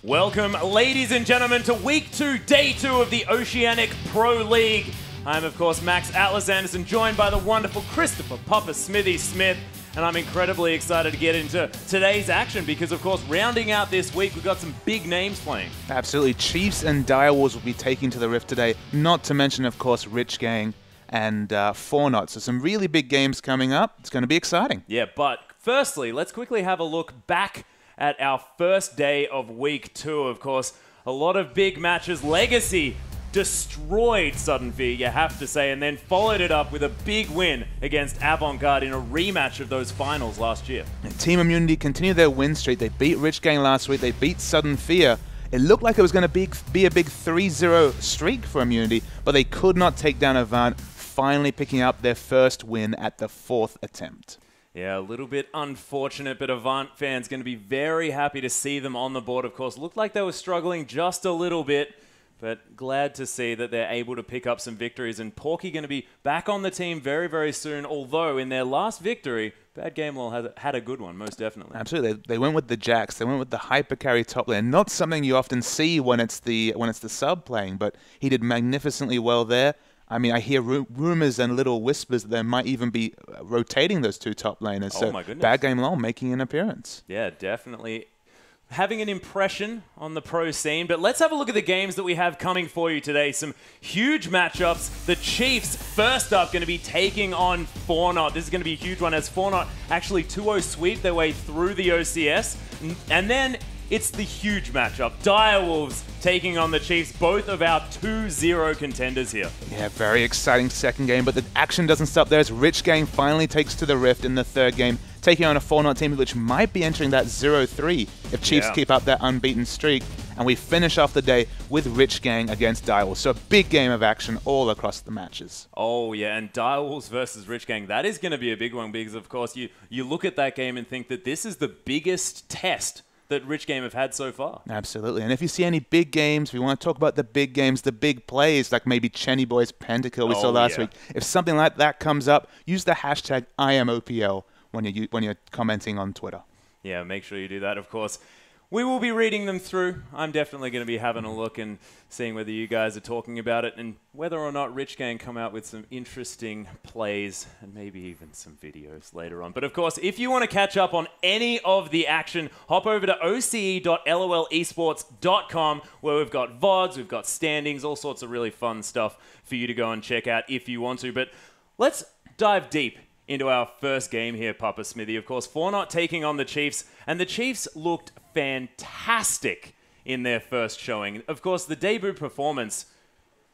Welcome, ladies and gentlemen, to Week 2, Day 2 of the Oceanic Pro League. I'm, of course, Max Atlas Anderson, joined by the wonderful Christopher Papa Smithy Smith, and I'm incredibly excited to get into today's action because, of course, rounding out this week, we've got some big names playing. Absolutely. Chiefs and Direwolves will be taking to the Rift today, not to mention, of course, Rich Gang and Four-Knot. So some really big games coming up. It's going to be exciting. Yeah, but firstly, let's quickly have a look back at our first day of Week 2. Of course, a lot of big matches. Legacy destroyed Sudden Fear, you have to say, and then followed it up with a big win against Avant-Garde in a rematch of those finals last year. And Team Immunity continued their win streak. They beat Rich Gang last week. They beat Sudden Fear. It looked like it was going to be a big 3-0 streak for Immunity, but they could not take down Avant, finally picking up their first win at the 4th attempt. Yeah, a little bit unfortunate, but Avant fans going to be very happy to see them on the board, of course. Looked like they were struggling just a little bit, but glad to see that they're able to pick up some victories. And Porky going to be back on the team very, very soon, although in their last victory, Bad Game Law had a good one, most definitely. Absolutely. They went with the Jacks. They went with the hyper carry top lane. Not something you often see when it's the sub playing, but he did magnificently well there. I mean, I hear rumors and little whispers that they might even be rotating those two top laners. Oh, my goodness. Bad Game Law making an appearance. Yeah, definitely having an impression on the pro scene. But let's have a look at the games that we have coming for you today. Some huge matchups. The Chiefs, first up, going to be taking on Four-Knot. This is going to be a huge one as Four-Knot actually 2-0 sweep their way through the OCS. And then it's the huge matchup. Direwolves taking on the Chiefs, both of our 2-0 contenders here. Yeah, very exciting second game, but the action doesn't stop there as Rich Gang finally takes to the Rift in the third game, taking on a Four-Knot team which might be entering that 0-3 if Chiefs keep up that unbeaten streak. And we finish off the day with Rich Gang against Direwolves. So a big game of action all across the matches. Oh, yeah, and Direwolves versus Rich Gang, that is going to be a big one because, of course, you look at that game and think that this is the biggest test that Rich Game have had so far. Absolutely. And if you see any big games, if you want to talk about the big games, the big plays, like maybe Chenny Boy's Pentakill we saw last week, if something like that comes up, use the hashtag IamOPL when you're commenting on Twitter. Yeah, make sure you do that, of course. We will be reading them through. I'm definitely going to be having a look and seeing whether you guys are talking about it and whether or not Rich Gang come out with some interesting plays and maybe even some videos later on. But of course, if you want to catch up on any of the action, hop over to oce.lolesports.com where we've got VODs, we've got standings, all sorts of really fun stuff for you to go and check out if you want to. But let's dive deep into our first game here, Papa Smithy. Of course, Four-Knot taking on the Chiefs, and the Chiefs looked fantastic in their first showing. Of course, the debut performance,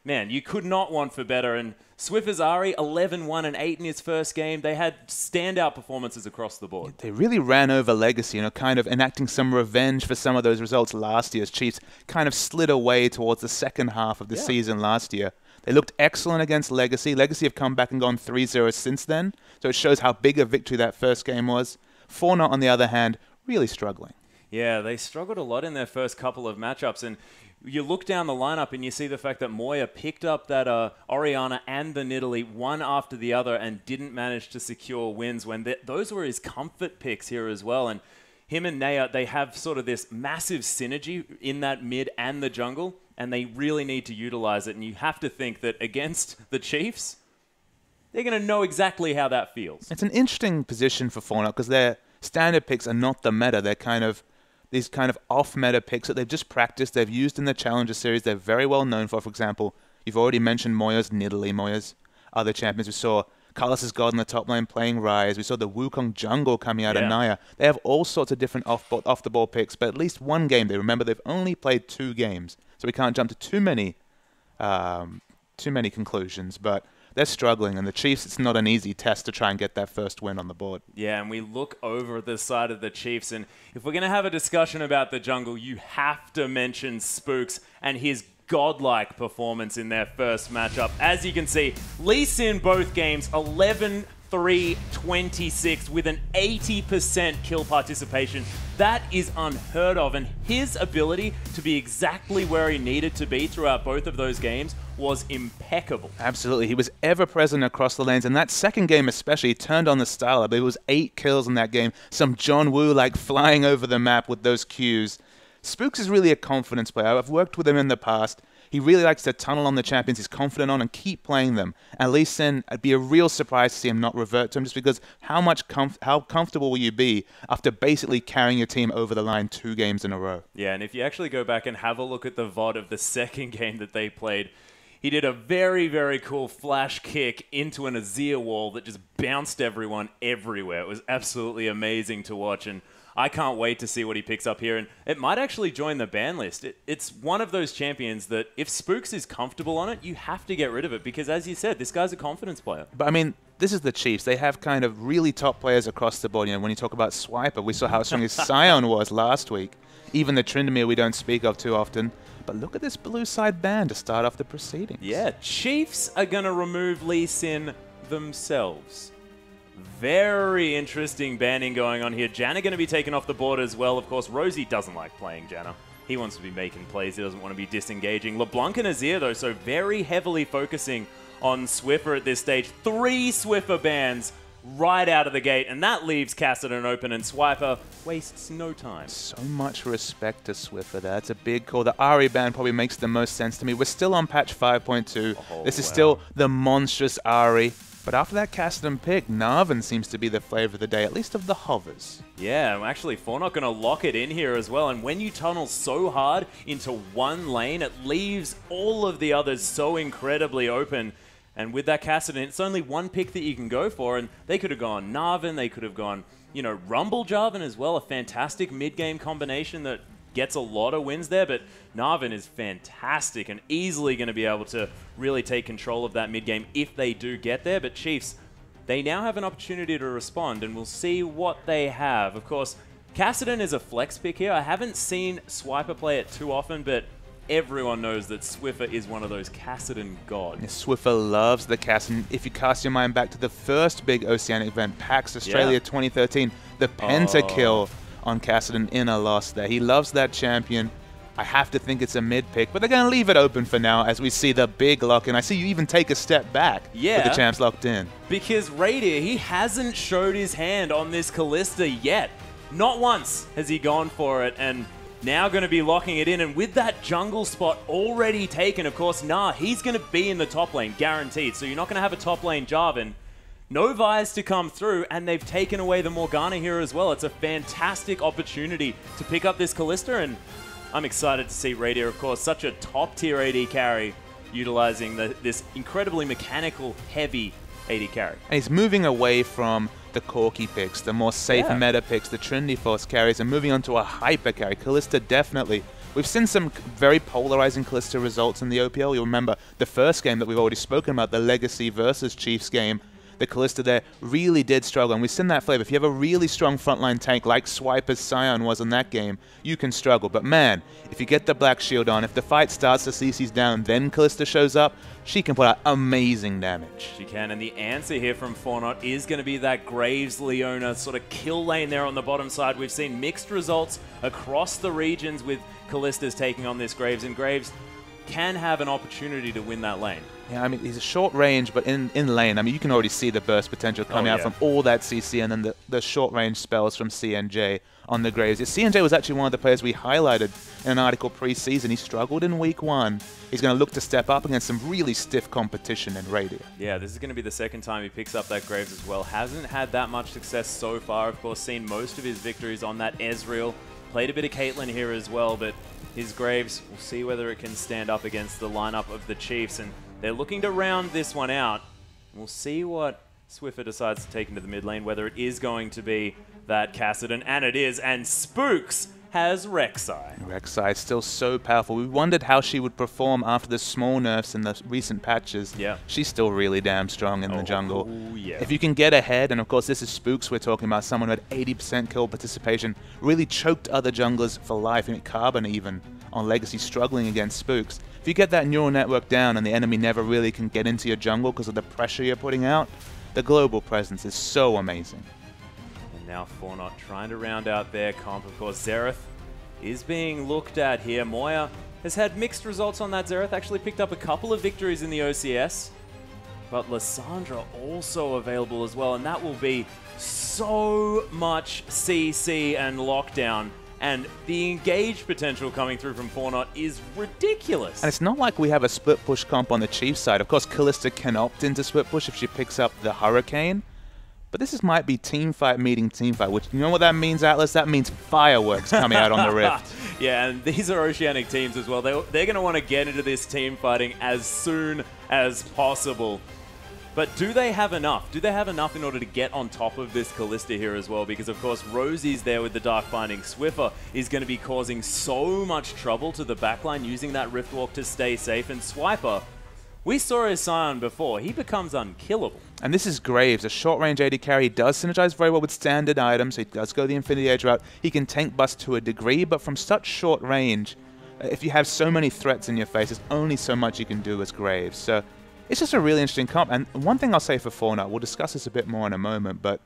man, you could not want for better. And Swiffazari, 11-1-8 in his first game. They had standout performances across the board. They really ran over Legacy, kind of enacting some revenge for some of those results last year as Chiefs kind of slid away towards the second half of the season last year. They looked excellent against Legacy. Legacy have come back and gone 3-0 since then, so it shows how big a victory that first game was. Four-Knot, on the other hand, really struggling. Yeah, they struggled a lot in their first couple of matchups, and you look down the lineup and you see the fact that Moya picked up that Orianna and the Nidalee one after the other and didn't manage to secure wins when those were his comfort picks here as well. And him and Naya, they have sort of this massive synergy in that mid and the jungle, and they really need to utilize it. And you have to think that against the Chiefs, they're going to know exactly how that feels. It's an interesting position for Four-Knot because their standard picks are not the meta. They're these kind of off-meta picks that they've just practiced, they've used in the Challenger Series, they're very well known for. For example, you've already mentioned Moya's Nidalee, Moya's other champions. We saw Carlos's God in the top lane playing Ryze. We saw the Wukong jungle coming out of Naya. They have all sorts of different off-the-ball picks, but at least one game. Remember, they've only played 2 games, so we can't jump to too many conclusions, but they're struggling, and the Chiefs, it's not an easy test to try and get that first win on the board. Yeah, and we look over the side of the Chiefs, and if we're going to have a discussion about the jungle, you have to mention Spooks and his godlike performance in their first matchup. As you can see, Lee Sin both games, 11-3-26 with an 80% kill participation. That is unheard of, and his ability to be exactly where he needed to be throughout both of those games was impeccable. Absolutely. He was ever present across the lanes, and that second game especially, he turned on the style up. It was 8 kills in that game. Some John Woo like flying over the map with those Qs. Spooks is really a confidence player. I've worked with him in the past. He really likes to tunnel on the champions he's confident on and keep playing them. And Lee Sin, it'd be a real surprise to see him not revert to him, just because how comfortable will you be after basically carrying your team over the line 2 games in a row? Yeah, and if you actually go back and have a look at the VOD of the second game that they played, he did a very, very cool flash kick into an Azir wall that just bounced everyone everywhere. It was absolutely amazing to watch, and I can't wait to see what he picks up here. And it might actually join the ban list. It's one of those champions that if Spooks is comfortable on it, you have to get rid of it because, as you said, this guy's a confidence player. But, I mean, this is the Chiefs. They have kind of really top players across the board. You know, when you talk about Swiper, we saw how strong his Sion was last week. Even the Tryndamere we don't speak of too often. But look at this blue side ban to start off the proceedings. Yeah, Chiefs are going to remove Lee Sin themselves. Very interesting banning going on here. Janna going to be taken off the board as well. Of course, Rosie doesn't like playing Janna. He wants to be making plays. He doesn't want to be disengaging. LeBlanc and Azir, though, so very heavily focusing on Swiffer at this stage. 3 Swiffer bans right out of the gate, and that leaves Kassadin open, and Swiper wastes no time. So much respect to Swiffer. That's a big call. The Ari ban probably makes the most sense to me. We're still on patch 5.2. This is still the monstrous Ari. But after that Kassadin pick, Narvan seems to be the flavor of the day, at least of the hovers. Yeah, actually, Fortnite going to lock it in here as well. And when you tunnel so hard into one lane, it leaves all of the others so incredibly open. And with that Kassadin, it's only one pick that you can go for. And they could have gone Narvan, they could have gone, you know, Rumble Jarvan as well. A fantastic mid-game combination that gets a lot of wins there, but Narvan is fantastic and easily going to be able to really take control of that mid-game if they do get there. But Chiefs, they now have an opportunity to respond, and we'll see what they have. Of course, Kassadin is a flex pick here. I haven't seen Swiper play it too often, but everyone knows that Swiffer is one of those Kassadin gods. Yeah, Swiffer loves the Kassadin. If you cast your mind back to the first big Oceanic event, PAX Australia 2013, the pentakill on Kassadin in a loss there. He loves that champion. I have to think it's a mid pick, but they're going to leave it open for now as we see the big lock-in. I see you even take a step back with the champs locked in. Because Radier, he hasn't showed his hand on this Kalista yet. Not once has he gone for it, and now going to be locking it in. And with that jungle spot already taken, of course, he's going to be in the top lane, guaranteed. So you're not going to have a top lane Jarvan. No Vyres to come through, and they've taken away the Morgana here as well. It's a fantastic opportunity to pick up this Kalista, and I'm excited to see Radier, of course, such a top-tier AD carry, utilizing this incredibly mechanical, heavy AD carry. And he's moving away from the Corki picks, the more safe meta picks, the Trinity Force carries, and moving on to a hyper carry. Kalista definitely. We've seen some very polarizing Kalista results in the OPL. You'll remember the first game that we've already spoken about, the Legacy versus Chiefs game. The Kalista there really did struggle, and we've seen that flavor. If you have a really strong frontline tank like Swiper's Sion was in that game, you can struggle. But man, if you get the Black Shield on, if the fight starts, the CC's down, then Kalista shows up, she can put out amazing damage. She can, and the answer here from Fortnite is going to be that Graves Leona sort of kill lane there on the bottom side. We've seen mixed results across the regions with Kalista's taking on this Graves, and Graves can have an opportunity to win that lane. Yeah, I mean, he's a short range, but in lane, I mean, you can already see the burst potential coming out from all that CC and then the short range spells from CNJ on the Graves. CNJ was actually one of the players we highlighted in an article pre-season. He struggled in week 1. He's going to look to step up against some really stiff competition in Radier. Yeah, this is going to be the second time he picks up that Graves as well. Hasn't had that much success so far. Of course, seen most of his victories on that Ezreal. Played a bit of Caitlyn here as well, but his Graves, we'll see whether it can stand up against the lineup of the Chiefs. And they're looking to round this one out. We'll see what Swiffer decides to take into the mid lane, whether it is going to be that Kassadin, and it is, and Spooks has Rek'Sai. Rek'Sai is still so powerful. We wondered how she would perform after the small nerfs in the recent patches. Yeah. She's still really damn strong in the jungle. Yeah. If you can get ahead, and of course this is Spooks we're talking about, someone who had 80% kill participation, really choked other junglers for life. I mean, Carbon even on Legacy struggling against Spooks. If you get that neural network down and the enemy never really can get into your jungle because of the pressure you're putting out, the global presence is so amazing. And now Fortnite trying to round out their comp. Of course, Xerath is being looked at here. Moya has had mixed results on that. Xerath actually picked up a couple of victories in the OCS. But Lissandra also available as well, and that will be so much CC and lockdown And the engage potential coming through from Fortnite is ridiculous. And it's not like we have a split push comp on the Chiefs side. Of course, Kalista can opt into split push if she picks up the Hurricane. But this might be team fight meeting team fight, which, you know what that means, Atlas? That means fireworks coming out on the Rift. Yeah, and these are Oceanic teams as well. They're going to want to get into this team fighting as soon as possible. But do they have enough? Do they have enough in order to get on top of this Kalista here as well? Because, of course, Rosie's there with the Dark Binding. Swiffer is going to be causing so much trouble to the backline, using that Rift Walk to stay safe. And Swiper, we saw his Scion before. He becomes unkillable. And this is Graves, a short-range AD carry. He does synergize very well with standard items. He does go the Infinity Edge route. He can tank bust to a degree, but from such short range, if you have so many threats in your face, there's only so much you can do as Graves. So it's just a really interesting comp. And one thing I'll say for Fortnite, we'll discuss this a bit more in a moment, but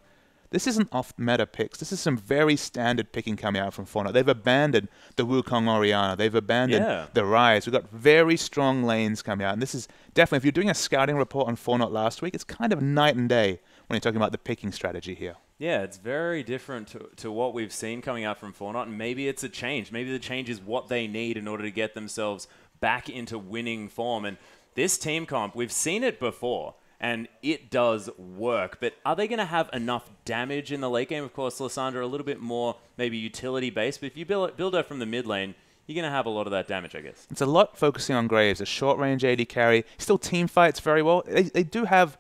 this isn't off-meta picks. This is some very standard picking coming out from Fortnite. They've abandoned the Wukong Orianna. They've abandoned the Ryze. We've got very strong lanes coming out. And this is definitely, if you're doing a scouting report on Fortnite last week, it's kind of night and day when you're talking about the picking strategy here. Yeah, it's very different to what we've seen coming out from Fortnite, and maybe it's a change. Maybe the change is what they need in order to get themselves back into winning form. And this team comp, we've seen it before, and it does work. But are they going to have enough damage in the late game? Of course, Lissandra a little bit more maybe utility-based, but if you build her from the mid lane, you're going to have a lot of that damage, I guess. It's a lot focusing on Graves, a short-range AD carry. Still team fights very well. They do have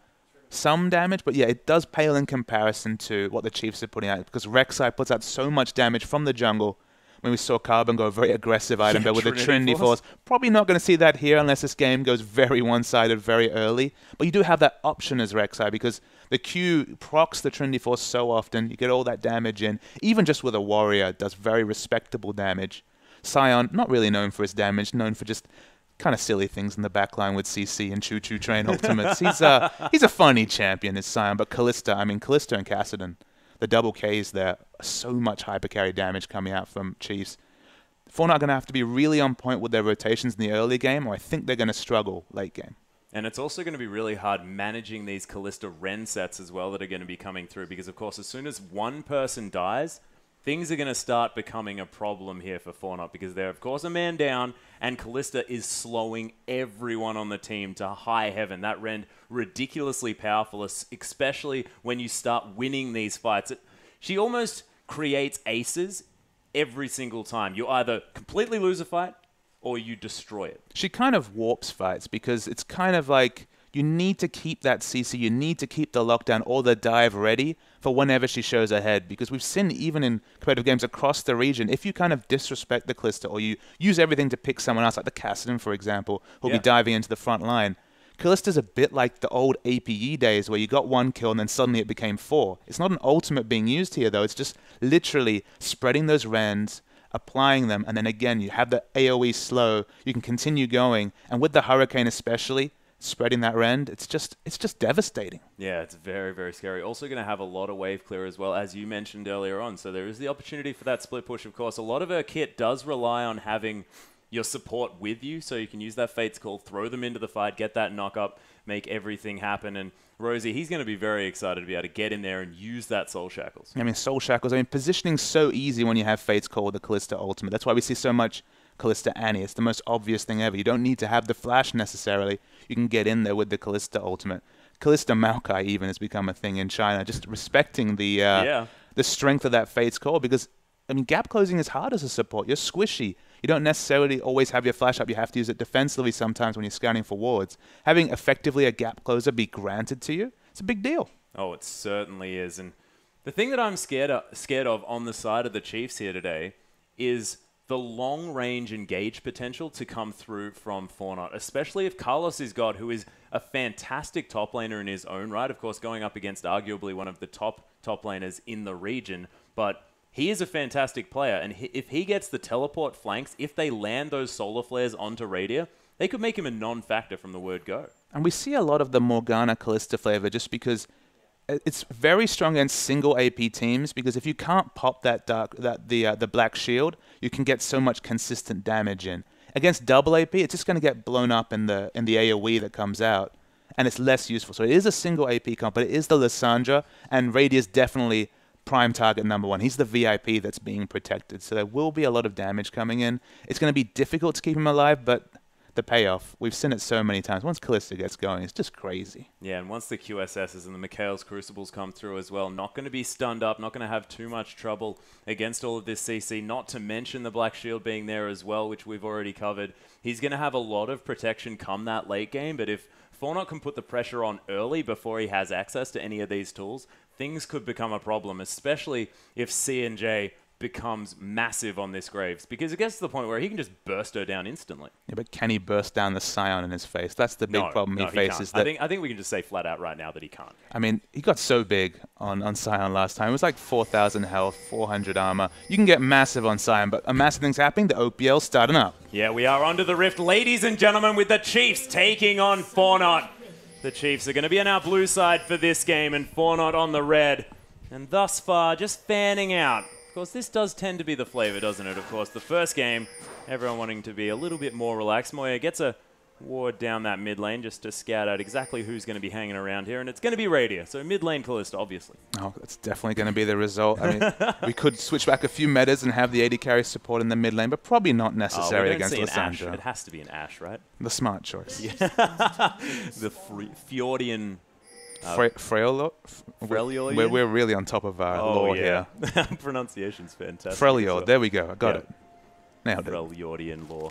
some damage, but yeah, it does pale in comparison to what the Chiefs are putting out, because Rek'Sai puts out so much damage from the jungle. When we saw Carbon go a very aggressive item build with the Trinity Force. Probably not going to see that here unless this game goes very one-sided very early. But you do have that option as Rek'Sai, because the Q procs the Trinity Force so often. You get all that damage in. Even just with a Warrior, it does very respectable damage. Scion, not really known for his damage, known for just kind of silly things in the backline with CC and Choo Choo Train ultimates. He's a funny champion, is Scion. But Kalista and Kassadin, the double Ks there, so much hyper carry damage coming out from Chiefs. Fortnite are going to have to be really on point with their rotations in the early game, or I think they're going to struggle late game. And it's also going to be really hard managing these Kalista Ren sets as well that are going to be coming through, because, of course, as soon as one person dies, things are going to start becoming a problem here for Fortnite, because they're, of course, a man down, and Kalista is slowing everyone on the team to high heaven. That Ren, ridiculously powerful, especially when you start winning these fights. She almost creates aces every single time. You either completely lose a fight, or you destroy it. She kind of warps fights, because it's kind of like you need to keep that CC, you need to keep the lockdown or the dive ready for whenever she shows her head, because we've seen even in competitive games across the region, if you kind of disrespect the Kalista or you use everything to pick someone else, like the Kassadin, for example, who'll be diving into the front line, Kalista's a bit like the old APE days where you got one kill and then suddenly it became 4. It's not an ultimate being used here, though. It's just literally spreading those Rens, applying them, and then again, you have the AoE slow, you can continue going, and with the Hurricane especially, spreading that Rend, it's just devastating. Yeah, it's very, very scary. Also going to have a lot of wave clear as well, as you mentioned earlier on. So there is the opportunity for that split push, of course. A lot of her kit does rely on having your support with you, so you can use that Fate's Call, throw them into the fight, get that knock up, make everything happen. And Rosie, he's going to be very excited to be able to get in there and use that Soul Shackles. I mean, Soul Shackles, positioning's so easy when you have Fate's Call, the Kalista ultimate. That's why we see so much Kalista Annie. It's the most obvious thing ever. You don't need to have the flash necessarily. You can get in there with the Kalista ultimate. Kalista Maokai even has become a thing in China, just respecting the strength of that Fate's Call, because, I mean, gap closing is hard as a support. You're squishy. You don't necessarily always have your flash up. You have to use it defensively sometimes when you're scanning for wards. Having effectively a gap closer be granted to you, it's a big deal. Oh, it certainly is. And the thing that I'm scared of on the side of the Chiefs here today is the long-range engage potential to come through from Fortnite, especially if Carlos is God, who is a fantastic top laner in his own right, of course, going up against arguably one of the top laners in the region, but he is a fantastic player, and if he gets the teleport flanks, if they land those solar flares onto Radia, they could make him a non-factor from the word go. And we see a lot of the Morgana Kalista flavor just because it's very strong against single AP teams, because if you can't pop the black shield, you can get so much consistent damage in. Against double AP, it's just going to get blown up in the AoE that comes out, and it's less useful. So it is a single AP comp, but it is the Lissandra, and Radia's definitely prime target number 1. He's the VIP that's being protected. So there will be a lot of damage coming in. It's going to be difficult to keep him alive, but the payoff, we've seen it so many times. Once Kalista gets going, it's just crazy. Yeah, and once the QSSs and the Mikhail's Crucibles come through as well, not going to be stunned up, not going to have too much trouble against all of this CC, not to mention the Black Shield being there as well, which we've already covered. He's going to have a lot of protection come that late game, but if Fornot can put the pressure on early before he has access to any of these tools, things could become a problem, especially if C&J becomes massive on this Graves, because it gets to the point where he can just burst her down instantly. Yeah, but can he burst down the Scion in his face? That's the big problem he faces. I think we can just say flat out right now that he can't. I mean, he got so big on Scion last time. It was like 4,000 health, 400 armor. You can get massive on Scion, but a massive thing's happening. The OPL starting up. Yeah, we are onto the Rift, ladies and gentlemen, with the Chiefs taking on Fornot. The Chiefs are going to be on our blue side for this game, and Fornot on the red. And thus far, just fanning out. Of course, this does tend to be the flavor, doesn't it? Of course, the first game, everyone wanting to be a little bit more relaxed. Moya gets a ward down that mid lane just to scout out exactly who's going to be hanging around here, and it's going to be Radier, so mid lane Kalista, obviously. Oh, that's definitely going to be the result. I mean, we could switch back a few metas and have the AD carry support in the mid lane, but probably not necessary against Lissandra. It has to be an Ashe, right? The smart choice. Yeah. The Fjordian... Freljord? We're really on top of our lore here. Pronunciation's fantastic. Freljord, there we go. I got it. Nailed it. Freljordian lore.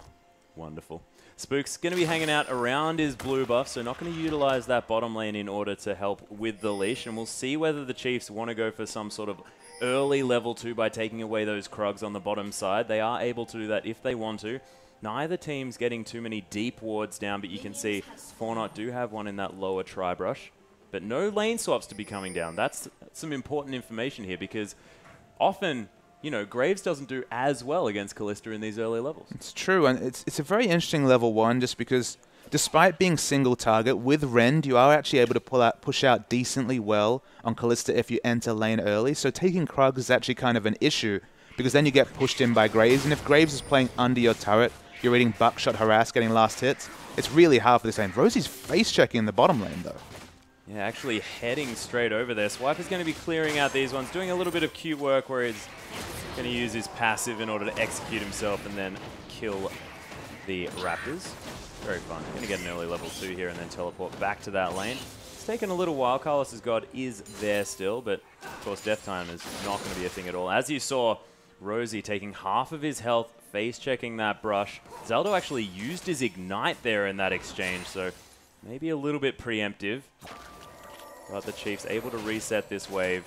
Wonderful. Spook's going to be hanging out around his blue buff, so not going to utilize that bottom lane in order to help with the leash, and we'll see whether the Chiefs want to go for some sort of early level 2 by taking away those Krugs on the bottom side. They are able to do that if they want to. Neither team's getting too many deep wards down, but you can see Fornot do have one in that lower tri-brush. But no lane swaps to be coming down. That's some important information here, because often, you know, Graves doesn't do as well against Kalista in these early levels. It's true, and it's a very interesting level 1 just because despite being single target, with Rend, you are actually able to push out decently well on Kalista if you enter lane early. So taking Krug is actually kind of an issue, because then you get pushed in by Graves, and if Graves is playing under your turret, you're reading Buckshot, Harass, getting last hits, it's really hard for this lane. Rosie's face-checking in the bottom lane, though. Yeah, actually heading straight over there. Swiper's going to be clearing out these ones, doing a little bit of cute work where he's going to use his passive in order to execute himself and then kill the Raptors. Very fun. Going to get an early level 2 here and then teleport back to that lane. It's taken a little while. Carlos's God is there still, but of course death time is not going to be a thing at all. As you saw, Rosie taking half of his health, face-checking that brush. Zaldo actually used his Ignite there in that exchange, so maybe a little bit preemptive. But the Chiefs able to reset this wave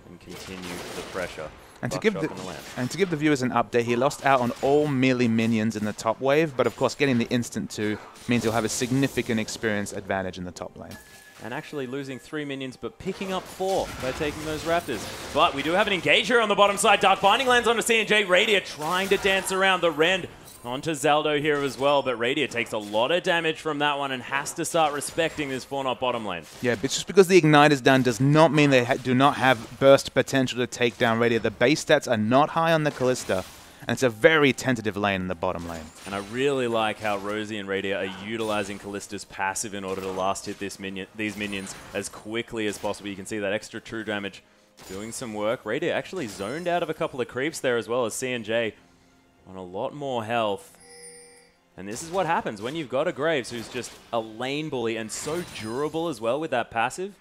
and continue the pressure. And to give the viewers an update, he lost out on all melee minions in the top wave, but of course getting the instant 2 means he'll have a significant experience advantage in the top lane. And actually losing 3 minions, but picking up 4 by taking those Raptors. But we do have an engager on the bottom side. Dark Binding lands onto C&J. Radier trying to dance around the Rend. Onto Zaldo here as well, but Radier takes a lot of damage from that one and has to start respecting this Fornot bottom lane. Yeah, but just because the Ignite is done does not mean they do not have burst potential to take down Radier. The base stats are not high on the Kalista, and it's a very tentative lane in the bottom lane. And I really like how Rosie and Radier are utilizing Kalista's passive in order to last hit these minions as quickly as possible. You can see that extra true damage doing some work. Radier actually zoned out of a couple of creeps there as well as C&J on a lot more health. And this is what happens when you've got a Graves who's just a lane bully and so durable as well with that passive.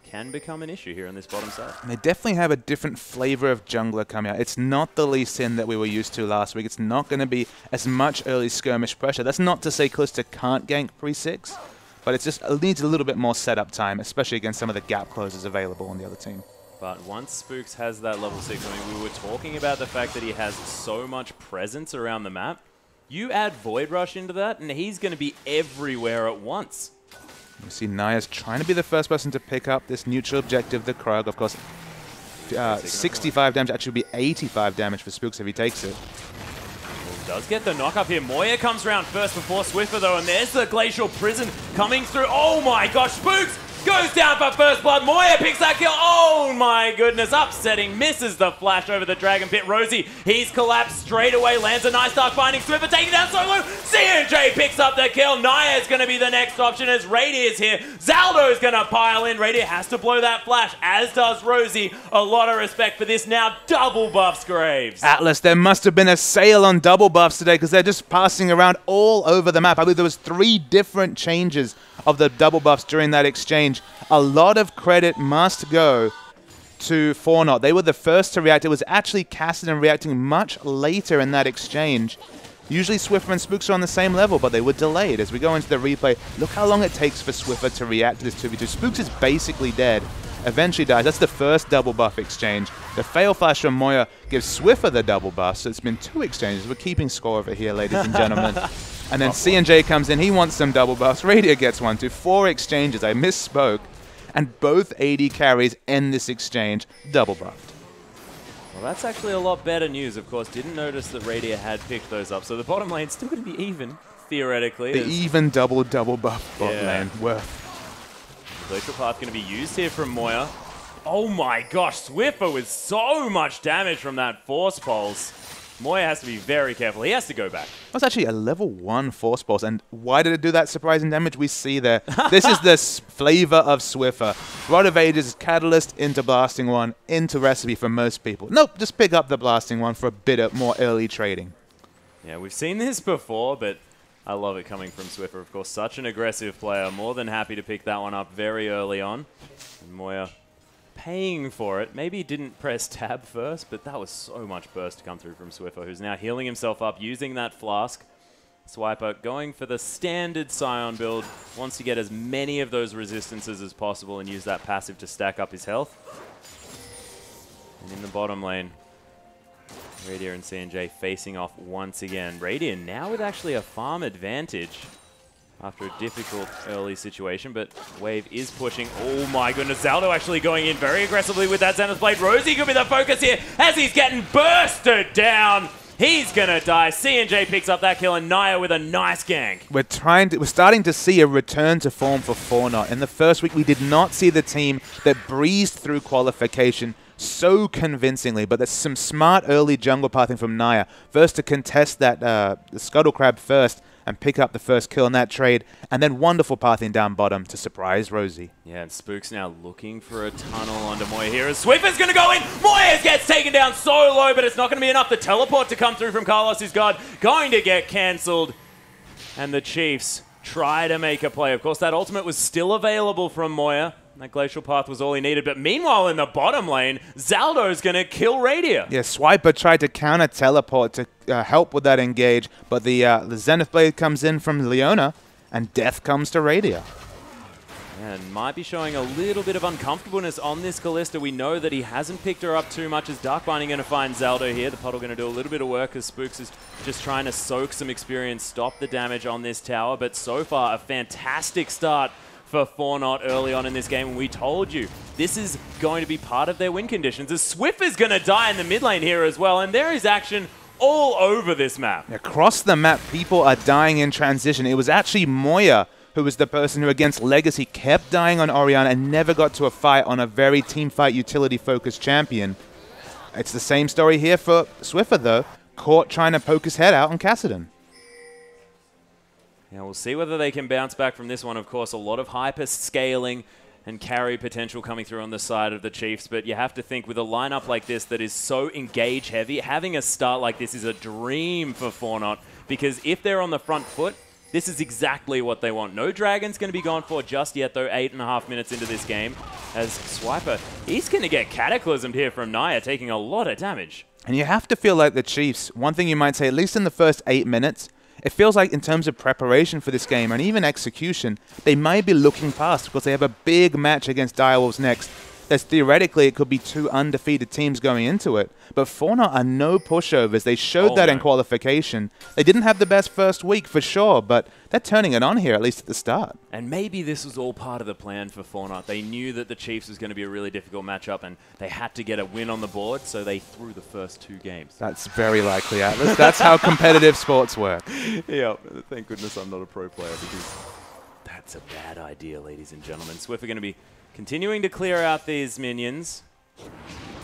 Can become an issue here on this bottom side. And they definitely have a different flavor of jungler coming out. It's not the Lee Sin that we were used to last week. It's not going to be as much early skirmish pressure. That's not to say Kalista can't gank pre-6, but it needs a little bit more setup time, especially against some of the gap closers available on the other team. But once Spooks has that level 6, I mean, we were talking about the fact that he has so much presence around the map. You add Void Rush into that, and he's going to be everywhere at once. You see Naya's trying to be the first person to pick up this neutral objective, the Krug. Of course, 65 damage, actually be 85 damage for Spooks if he takes it. Does get the knock up here. Moya comes around first before Swiffer though, and there's the Glacial Prison coming through. Oh my gosh, Spooks Goes down for first blood. Moya picks that kill. Oh my goodness. Upsetting. Misses the flash over the Dragon Pit. Rosie, he's collapsed straight away. Lands a nice Dark Binding. Swiffer taking down solo. CNJ picks up the kill. Naya is going to be the next option as Radier's here. Zaldo's going to pile in. Radier has to blow that flash, as does Rosie. A lot of respect for this now. Double buffs Graves. Atlas, there must have been a sale on double buffs today because they're just passing around all over the map. I believe there was 3 different changes of the double buffs during that exchange. A lot of credit must go to Fornot. They were the first to react. It was actually Cassidy reacting much later in that exchange. Usually Swiffer and Spooks are on the same level, but they were delayed. As we go into the replay, look how long it takes for Swiffer to react to this 2v2. Spooks is basically dead. Eventually dies. That's the first double buff exchange. The fail flash from Moya gives Swiffer the double buff, so it's been 2 exchanges. We're keeping score over here, ladies and gentlemen. And then C&J comes in. He wants some double buffs. Radier gets 1, 2, 4 exchanges. I misspoke. And both AD carries end this exchange double buffed. Well, that's actually a lot better news, of course. Didn't notice that Radier had picked those up. So the bottom lane's still going to be even, theoretically. The even double buff bot lane. Worth. Glacial Path going to be used here from Moya. Oh my gosh, Swiffer with so much damage from that Force Pulse. Moya has to be very careful. He has to go back. That's actually a level 1 Force Pulse. And why did it do that surprising damage? We see there. This is the flavor of Swiffer. Rod of Ages, Catalyst into Blasting 1, into Recipe for most people. Nope, just pick up the Blasting 1 for a bit of more early trading. Yeah, we've seen this before, but I love it coming from Swiffer. Of course, such an aggressive player. More than happy to pick that one up very early on. And Moya paying for it. Maybe he didn't press tab first, but that was so much burst to come through from Swiffer, who's now healing himself up using that flask. Swiper going for the standard Scion build. Wants to get as many of those resistances as possible and use that passive to stack up his health. And in the bottom lane, Radier and CNJ facing off once again. Radier now with actually a farm advantage after a difficult early situation, but Wave is pushing. Oh my goodness, Zaldo actually going in very aggressively with that Zenith Blade. Rosie could be the focus here as he's getting bursted down. He's gonna die. CNJ picks up that kill and Naya with a nice gank. We're starting to see a return to form for Fornot. In the first week, we did not see the team that breezed through qualification so convincingly, but there's some smart early jungle pathing from Naya. First to contest that the Scuttle Crab first and pick up the first kill in that trade, and then wonderful pathing down bottom to surprise Rosie. Yeah, and Spook's now looking for a tunnel onto Moya here as Swiffer's going to go in. Moya gets taken down so low, but it's not going to be enough. The teleport to come through from Carlos' God going to get cancelled, and the Chiefs try to make a play. Of course, that ultimate was still available from Moya. That Glacial Path was all he needed. But meanwhile, in the bottom lane, Zaldo's going to kill Radier. Yeah, Swiper tried to counter-teleport to help with that engage, but the Zenith Blade comes in from Leona, and death comes to Radier. And might be showing a little bit of uncomfortableness on this Kalista. We know that he hasn't picked her up too much. As Dark Binding going to find Zaldo here. The puddle going to do a little bit of work as Spooks is just trying to soak some experience, stop the damage on this tower. But so far, a fantastic start for Fornot early on in this game. And we told you, this is going to be part of their win conditions. As Swiffer's going to die in the mid lane here as well. And there is action all over this map. Across the map, people are dying in transition. It was actually Moya who was the person who, against Legacy, kept dying on Orianna and never got to a fight on a very teamfight utility-focused champion. It's the same story here for Swiffer, though. Caught trying to poke his head out on Cassidy. Yeah, we'll see whether they can bounce back from this one. Of course, a lot of hyper scaling and carry potential coming through on the side of the Chiefs, but you have to think with a lineup like this that is so engage heavy, having a start like this is a dream for Fornot, because if they're on the front foot, this is exactly what they want. No Dragon's going to be gone for just yet, though, 8.5 minutes into this game. As Swiper, he's going to get cataclysmed here from Naya, taking a lot of damage. And you have to feel like the Chiefs, one thing you might say, at least in the first 8 minutes, it feels like in terms of preparation for this game and even execution, they might be looking past because they have a big match against Direwolves next. There's theoretically, it could be 2 undefeated teams going into it. But Fornot are no pushovers. They showed that in qualification. They didn't have the best first week for sure, but they're turning it on here, at least at the start. And maybe this was all part of the plan for Fornot. They knew that the Chiefs was going to be a really difficult matchup, and they had to get a win on the board, so they threw the first 2 games. That's very likely, Atlas. That's how competitive sports work. Yeah, thank goodness I'm not a pro player, because That's a bad idea, ladies and gentlemen. Swift are going to be continuing to clear out these minions,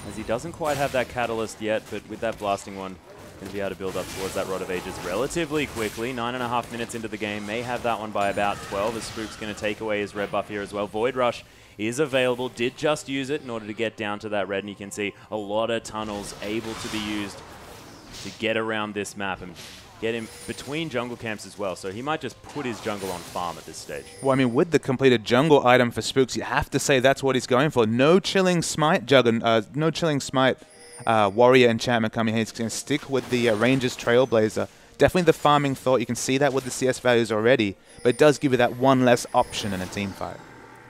as he doesn't quite have that catalyst yet, but with that blasting one, going to be able to build up towards that Rod of Ages relatively quickly. 9.5 minutes into the game, may have that one by about 12, as Spook's going to take away his red buff here as well. Void Rush is available, did just use it in order to get down to that red, and you can see a lot of tunnels able to be used to get around this map and get him between jungle camps as well. So he might just put his jungle on farm at this stage. Well, I mean, with the completed jungle item for Spooks, you have to say that's what he's going for. No chilling smite warrior enchantment coming here. He's going to stick with the Rangers Trailblazer. Definitely the farming thought. You can see that with the CS values already, but it does give you that one less option in a team fight.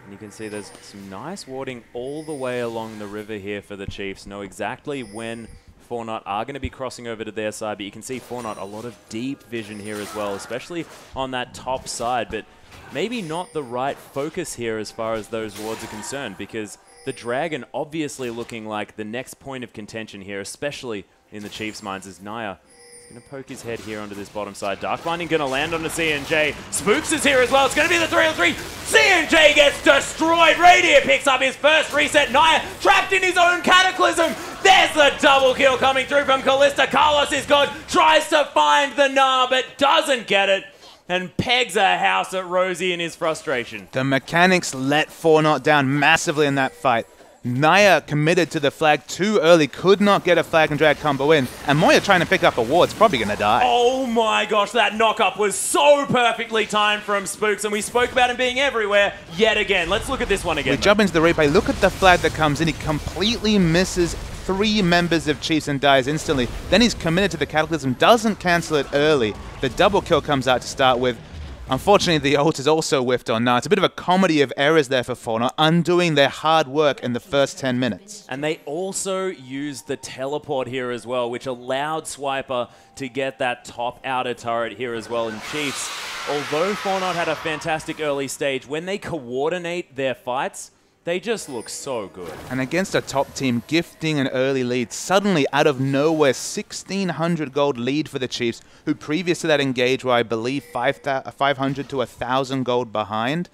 And you can see there's some nice warding all the way along the river here for the Chiefs. Know exactly when Fortnite are going to be crossing over to their side, but you can see Fortnite a lot of deep vision here as well, especially on that top side, but maybe not the right focus here as far as those wards are concerned, because the Dragon obviously looking like the next point of contention here, especially in the Chiefs' minds, as Naya is going to poke his head here onto this bottom side. Dark Binding going to land onto CNJ. Spooks is here as well. It's going to be the 3-on-3. CNJ gets destroyed. Radiant picks up his first reset. Naya trapped in his own Cataclysm. There's the double kill coming through from Kalista. Carlos is gone. Tries to find the Gnar, but doesn't get it, and pegs a house at Rosie in his frustration. The mechanics let Fortnite down massively in that fight. Naya committed to the flag too early, could not get a flag and drag combo in, and Moya trying to pick up a ward's probably going to die. Oh my gosh, that knock-up was so perfectly timed from Spooks, and we spoke about him being everywhere yet again. Let's look at this one again. We jump into the replay. Look at the flag that comes in. He completely misses 3 members of Chiefs and dies instantly. Then he's committed to the Cataclysm, doesn't cancel it early. The double kill comes out to start with. Unfortunately, the ult is also whiffed on now. It's a bit of a comedy of errors there for Fortnite, undoing their hard work in the first 10 minutes. And they also used the teleport here as well, which allowed Swiper to get that top outer turret here as well. And Chiefs, although Fortnite had a fantastic early stage, when they coordinate their fights, they just look so good. And against a top team gifting an early lead, suddenly out of nowhere, 1,600 gold lead for the Chiefs, who previous to that engage were, I believe, 500 to 1,000 gold behind.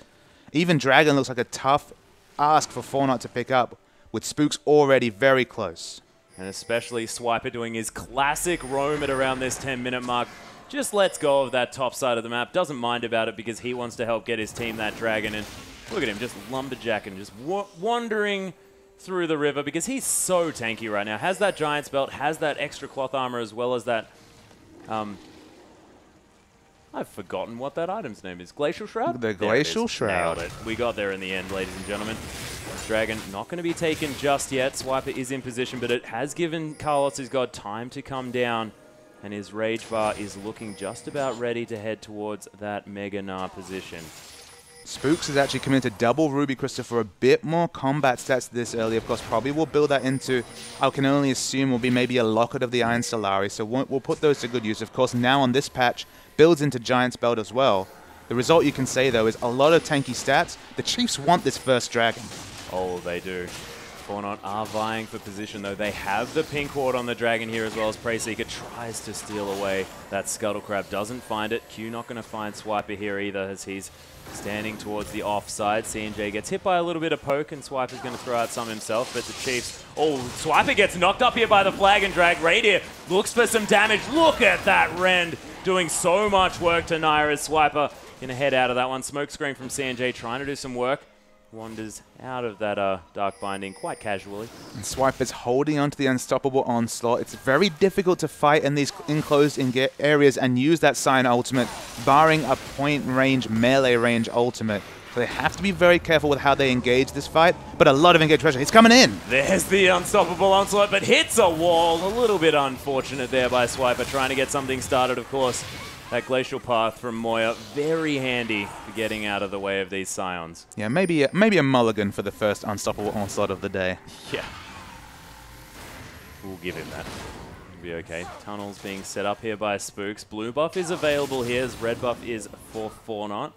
Even Dragon looks like a tough ask for Fortnite to pick up, with Spooks already very close. And especially Swiper doing his classic roam at around this 10-minute mark. Just lets go of that top side of the map, doesn't mind about it because he wants to help get his team that Dragon. And look at him, just lumberjacking, just wandering through the river because he's so tanky right now. Has that Giant's Belt, has that extra cloth armor as well as that... I've forgotten what that item's name is. Glacial Shroud? The Glacial Shroud. Nailed it. We got there in the end, ladies and gentlemen. Dragon not going to be taken just yet. Swiper is in position, but it has given Carlos his god time to come down. And his Rage Bar is looking just about ready to head towards that Mega Gnar position. Spooks is actually committed to double Ruby Crystal for a bit more combat stats this early. Of course, probably we'll build that into, I can only assume, will be maybe a Locket of the Iron Solari. So we'll put those to good use. Of course, now on this patch, builds into Giant's Belt as well. The result you can say, though, is a lot of tanky stats. The Chiefs want this first Dragon. Oh, they do. Fortnite are vying for position, though. They have the pink ward on the Dragon here as well as Preyseeker tries to steal away that Scuttle Crab. Doesn't find it. Q not going to find Swiper here either as he's standing towards the offside. CNJ gets hit by a little bit of poke and Swiper's going to throw out some himself, but the Chiefs... Oh, Swiper gets knocked up here by the flag and drag. Radiant looks for some damage. Look at that Rend doing so much work to Naya as Swiper going to head out of that one. Smoke screen from CNJ trying to do some work. Wanders out of that Dark Binding quite casually. And Swiper's holding onto the Unstoppable Onslaught. It's very difficult to fight in these enclosed areas and use that Sign ultimate, barring a point range, melee range ultimate. So they have to be very careful with how they engage this fight, but a lot of engaged pressure. He's coming in. There's the Unstoppable Onslaught, but hits a wall. A little bit unfortunate there by Swiper, trying to get something started, of course. That Glacial Path from Moya, very handy for getting out of the way of these Scions. Yeah, maybe a mulligan for the first Unstoppable Onslaught of the day. Yeah. We'll give him that. It'll be okay. Tunnels being set up here by Spooks. Blue buff is available here, as red buff is for Fortnite.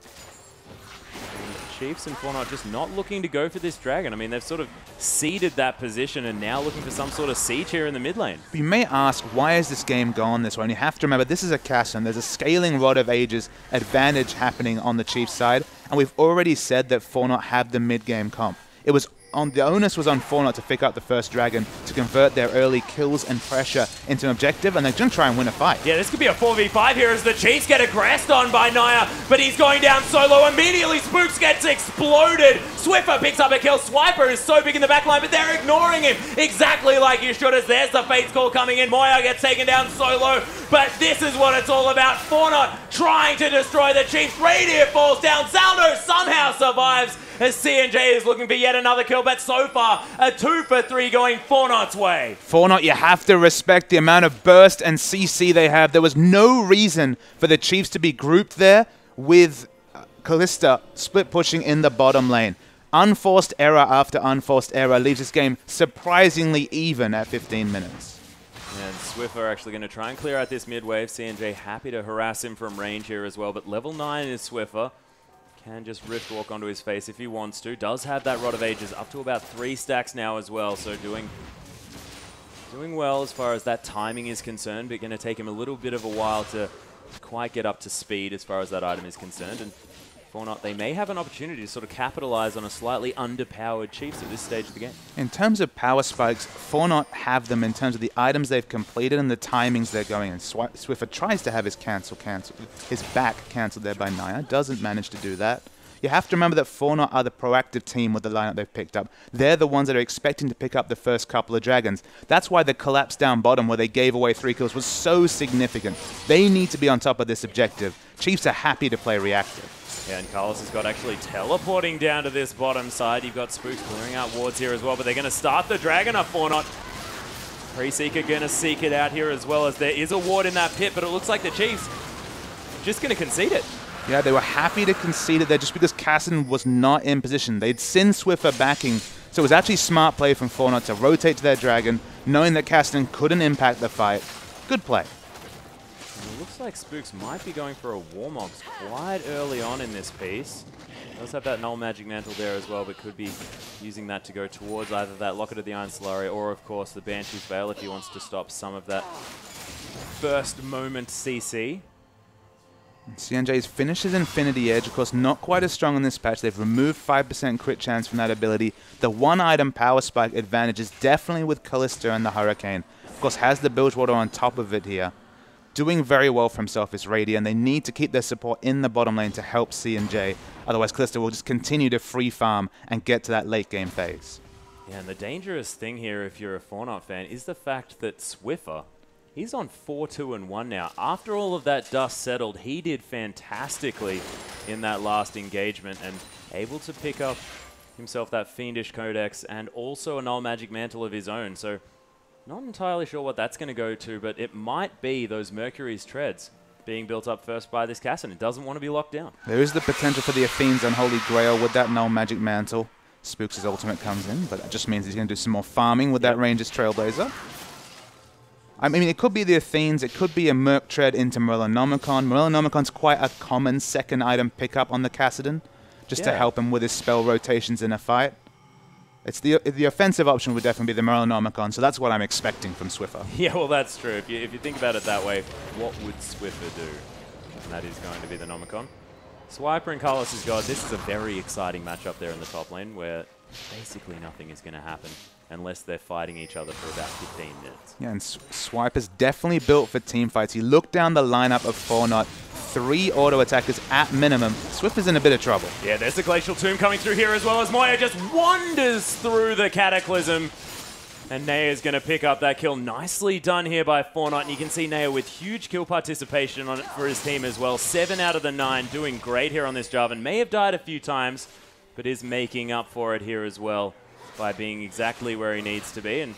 Chiefs and Fortnite just not looking to go for this Dragon. I mean, they've sort of ceded that position and now looking for some sort of siege here in the mid lane. But you may ask, why is this game gone this way? And you have to remember, this is a Castle. There's a scaling Rod of Ages advantage happening on the Chiefs side. And we've already said that Fortnite have the mid-game comp. It was the onus was on Fortnite to pick up the first Dragon to convert their early kills and pressure into an objective, and they're going to try and win a fight. Yeah, this could be a 4v5 here as the Chiefs get aggressed on by Naya, but he's going down solo. Immediately, Spooks gets exploded. Swiffer picks up a kill. Swiper is so big in the backline, but they're ignoring him exactly like you should, as there's the Fates call coming in. Moya gets taken down solo, but this is what it's all about. Fortnite trying to destroy the Chiefs. Radiant falls down. Zaldo somehow survives, as CNJ is looking for yet another kill, but so far, a 2 for 3 going Fortnite's way. Fortnite, you have to respect the amount of burst and CC they have. There was no reason for the Chiefs to be grouped there with Kalista split pushing in the bottom lane. Unforced error after unforced error leaves this game surprisingly even at 15 minutes. And Swiffer actually going to try and clear out this mid wave. CNJ happy to harass him from range here as well, but level 9 is Swiffer. Can just Rift Walk onto his face if he wants to. Does have that Rod of Ages up to about 3 stacks now as well. So doing well as far as that timing is concerned, but going to take him a little bit of a while to quite get up to speed as far as that item is concerned. And Fortnite, they may have an opportunity to sort of capitalize on a slightly underpowered Chiefs at this stage of the game. In terms of power spikes, Fortnite have them in terms of the items they've completed and the timings they're going in. Swiffer tries to have his his back cancelled there by Naya. Doesn't manage to do that. You have to remember that Fortnite are the proactive team with the lineup they've picked up. They're the ones that are expecting to pick up the first couple of Dragons. That's why the collapse down bottom where they gave away 3 kills was so significant. They need to be on top of this objective. Chiefs are happy to play reactive. Yeah, and Carlos has got actually teleporting down to this bottom side. You've got Spooks clearing out wards here as well, but they're going to start the Dragon up. Fortnite. Pre-Seeker going to seek it out here as well, as there is a ward in that pit, but it looks like the Chiefs just going to concede it. Yeah, they were happy to concede it there just because Casson was not in position. They'd seen Swiffer backing, so it was actually smart play from Fortnite to rotate to their Dragon, knowing that Casson couldn't impact the fight. Good play. It looks like Spooks might be going for a Warmogs quite early on in this piece. Does have that Null Magic Mantle there as well, but could be using that to go towards either that Locket of the Iron Solari or, of course, the Banshee's Veil if he wants to stop some of that first moment CC. CNJ's finishes Infinity Edge, of course, not quite as strong in this patch. They've removed 5% crit chance from that ability. The one-item power spike advantage is definitely with Kalista and the Hurricane. Of course, has the Bilgewater on top of it here. Doing very well for himself is Radiant. They need to keep their support in the bottom lane to help CNJ. Otherwise, Kalista will just continue to free farm and get to that late game phase. Yeah, and the dangerous thing here, if you're a Fortnite fan, is the fact that Swiffer, he's on 4-2-1 now. After all of that dust settled, he did fantastically in that last engagement and able to pick up himself that Fiendish Codex and also a Null Magic Mantle of his own. So not entirely sure what that's going to go to, but it might be those Mercury's Treads being built up first by this Casson. It doesn't want to be locked down. There is the potential for the Athene's Unholy Grail with that Null Magic Mantle. Spooks' ultimate comes in, but that just means he's going to do some more farming with that Ranger's Trailblazer. I mean, it could be the Athenes, it could be a Merc Tread into Morellonomicon. Morellonomicon's quite a common second item pickup on the Cassidon, just to help him with his spell rotations in a fight. It's the offensive option would definitely be the Morellonomicon, so that's what I'm expecting from Swiffer. Yeah, well, that's true. If you think about it that way, what would Swiffer do? And that is going to be the Nomicon. Swiper and Carlos' God, this is a very exciting matchup there in the top lane where basically nothing is going to happen unless they're fighting each other for about 15 minutes. Yeah, and Swiper's definitely built for team fights. He looked down the lineup of Fortnite, 3 auto attackers at minimum. Swiffer's in a bit of trouble. Yeah, there's the Glacial Tomb coming through here as well as Moya just wanders through the Cataclysm. And Naya's going to pick up that kill. Nicely done here by Fortnite. And you can see Naya with huge kill participation on it for his team as well. 7 out of the 9, doing great here on this Jarvan. May have died a few times, but is making up for it here as well by being exactly where he needs to be. And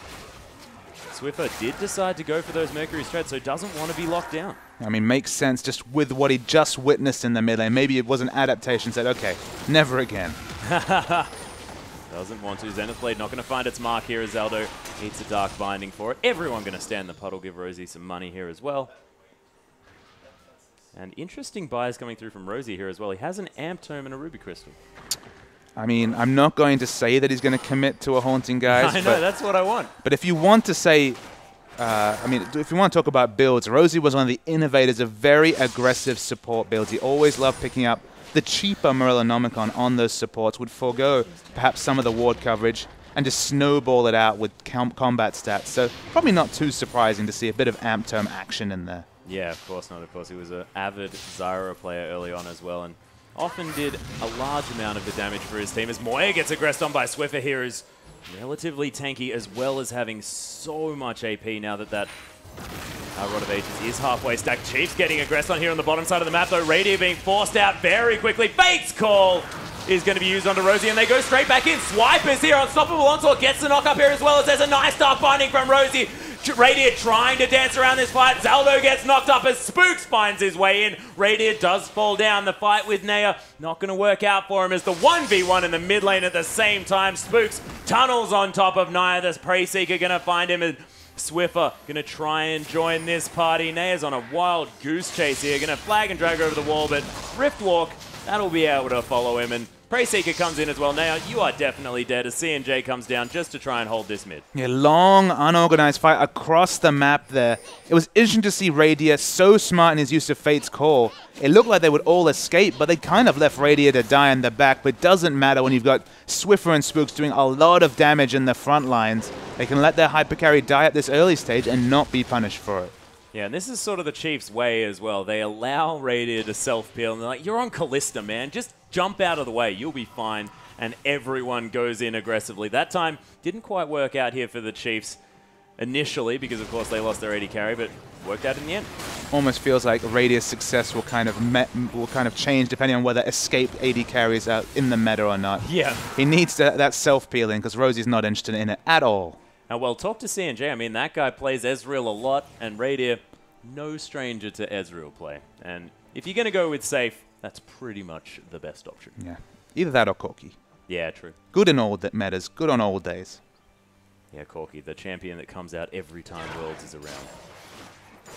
Swiffer did decide to go for those Mercury's Treads, so doesn't want to be locked down. I mean, makes sense just with what he just witnessed in the mid lane. Maybe it was an adaptation, said, okay, never again. Doesn't want to. Zenith Blade not going to find its mark here as Zaldo eats a Dark Binding for it. Everyone going to stand the puddle, give Rosie some money here as well. And interesting buys coming through from Rosie here as well. He has an Amp Tome and a Ruby Crystal. I mean, I'm not going to say that he's going to commit to a Haunting, guys. I know, that's what I want. But if you want to say, if you want to talk about builds, Rosie was one of the innovators of very aggressive support builds. He always loved picking up the cheaper Morellonomicon on those supports, would forego perhaps some of the ward coverage, and just snowball it out with combat stats. So probably not too surprising to see a bit of Amp Tome action in there. Yeah, of course not. Of course, he was an avid Zyra player early on as well, and often did a large amount of the damage for his team. As Moya gets aggressed on by Swiffer here, who's relatively tanky, as well as having so much AP now that Rod of Ages is halfway stacked. Chiefs getting aggressed on here on the bottom side of the map, though. Radiant being forced out very quickly. Fate's Call is going to be used onto Rosie, and they go straight back in. Swipers here, Unstoppable Onslaught gets the knock up here as well, as there's a nice dark binding from Rosie. Radiant trying to dance around this fight. Zaldo gets knocked up as Spooks finds his way in. Radiant does fall down. The fight with Naya not going to work out for him as the 1v1 in the mid lane at the same time. Spooks tunnels on top of Naya. This Prey Seeker going to find him, and Swiffer going to try and join this party. Naya's on a wild goose chase here. Going to flag and drag her over the wall, but Riftwalk, that'll be able to follow him. And Prey Seeker comes in as well. Now, you are definitely dead as C&J comes down just to try and hold this mid. Yeah, long, unorganized fight across the map there. It was interesting to see Radia so smart in his use of Fate's Call. It looked like they would all escape, but they kind of left Radia to die in the back. But it doesn't matter when you've got Swiffer and Spooks doing a lot of damage in the front lines. They can let their hypercarry die at this early stage and not be punished for it. Yeah, and this is sort of the Chiefs' way as well. They allow Radiant to self-peel, and they're like, you're on Callista, man. Just jump out of the way. You'll be fine. And everyone goes in aggressively. That time didn't quite work out here for the Chiefs initially because, of course, they lost their AD carry, but worked out in the end. Almost feels like Radiant's success will kind of change depending on whether escaped AD carries out in the meta or not. Yeah. He needs that self-peeling because Rosie's not interested in it at all. Now, well, talk to C&J. I mean, that guy plays Ezreal a lot, and Radiant, no stranger to Ezreal play. And if you're going to go with safe, that's pretty much the best option. Yeah. Either that or Corki. Yeah, true. Good in all metas. Good on all days. Yeah, Corki, the champion that comes out every time Worlds is around.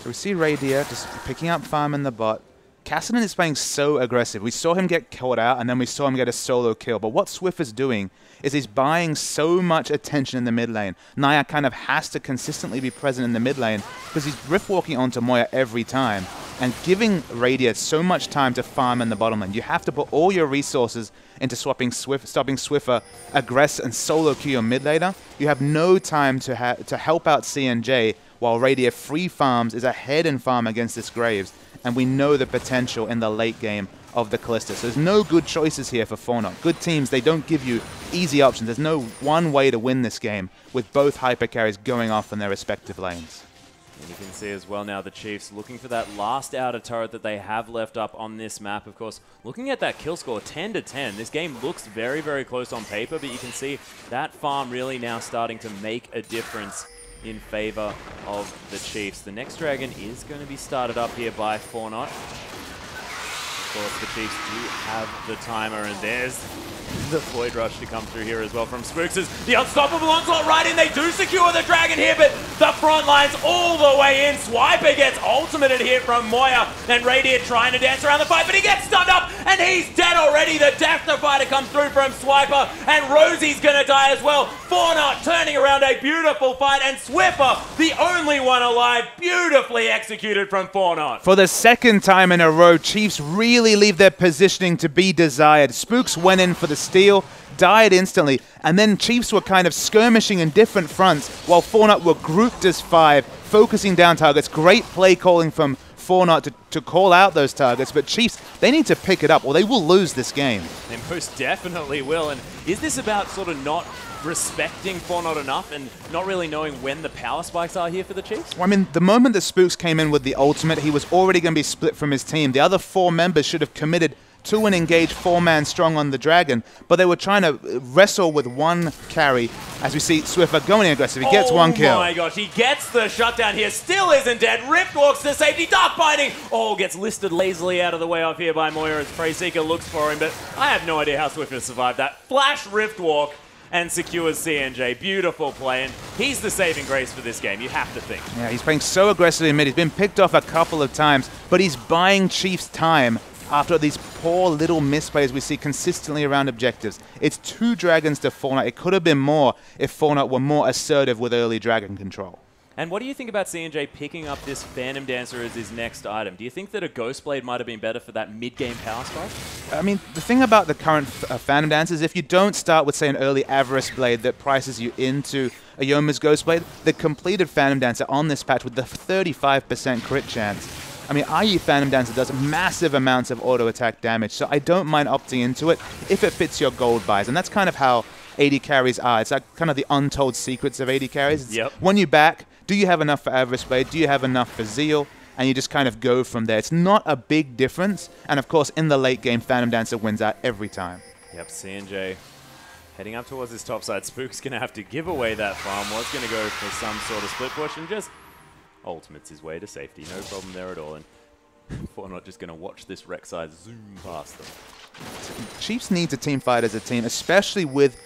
So we see Radia just picking up farm in the bot. Cassidy is playing so aggressive. We saw him get caught out, and then we saw him get a solo kill. But what Swiffer's doing is he's buying so much attention in the mid lane. Naya kind of has to consistently be present in the mid lane because he's rift walking onto Moya every time and giving Radia so much time to farm in the bottom lane. You have to put all your resources into stopping Swiffer, aggress, and solo kill your mid laner. You have no time to help out C&J while Radia free farms is ahead in farm against this Graves. And we know the potential in the late game of the Callista. So there's no good choices here for Fortnite. Good teams, they don't give you easy options. There's no one way to win this game with both hypercarries going off in their respective lanes. And you can see as well now the Chiefs looking for that last outer turret that they have left up on this map. Of course, looking at that kill score, 10-10. This game looks very, very close on paper, but you can see that farm really now starting to make a difference in favor of the Chiefs. The next dragon is going to be started up here by Fortnite. Of course, the Chiefs do have the timer, and there's the Void Rush to come through here as well from Spooks. The Unstoppable Onslaught right in. They do secure the dragon here, but the front line's all the way in. Swiper gets ultimated here from Moya, and Radiant trying to dance around the fight, but he gets stunned up, and he's dead already. The Death Defier comes through from Swiper, and Rosie's going to die as well. Fortnite turning around a beautiful fight, and Swiffer, the only one alive, beautifully executed from Fortnite. For the second time in a row, Chiefs really leave their positioning to be desired. Spooks went in for the steal, died instantly, and then Chiefs were kind of skirmishing in different fronts while Fortnite were grouped as 5, focusing down targets. Great play calling from Fortnite to call out those targets, but Chiefs, they need to pick it up or they will lose this game. They most definitely will. And is this about sort of not respecting Fortnite enough and not really knowing when the power spikes are here for the Chiefs? Well, I mean, the moment that Spooks came in with the ultimate, he was already going to be split from his team. The other 4 members should have committed to an engaged 4-man strong on the dragon, but they were trying to wrestle with one carry. As we see Swiffer going aggressive, he gets 1 kill. Oh my gosh, he gets the shutdown here, still isn't dead. Rift walks to safety, Dark Binding. Oh, gets listed lazily out of the way off here by Moya as Prey Seeker looks for him, but I have no idea how Swiffer survived that. Flash Rift Walk and secures CNJ. Beautiful play, and he's the saving grace for this game, you have to think. Yeah, he's playing so aggressively in mid. He's been picked off a couple of times, but he's buying Chiefs time after these poor little misplays we see consistently around objectives. It's 2 dragons to Fortnite. It could have been more if Fortnite were more assertive with early dragon control. And what do you think about CNJ picking up this Phantom Dancer as his next item? Do you think that a Ghost Blade might have been better for that mid-game power spike? I mean, the thing about the current Phantom Dancer is if you don't start with, say, an early Avarice Blade that prices you into a Yoma's Ghost Blade, the completed Phantom Dancer on this patch with the 35% crit chance. I mean, IE Phantom Dancer does massive amounts of auto-attack damage, so I don't mind opting into it if it fits your gold buys. And that's kind of how AD carries are. It's like kind of the untold secrets of AD carries. Yep. When you back, do you have enough for Avarice Blade? Do you have enough for Zeal? And you just kind of go from there. It's not a big difference. And of course, in the late game, Phantom Dancer wins out every time. Yep, CNJ heading up towards his top side. Spook's going to have to give away that farm. Was going to go for some sort of split push and just ultimates his way to safety. No problem there at all. And Fortnite just going to watch this Rek'Sai zoom past them. Chiefs needs a team fight as a team, especially with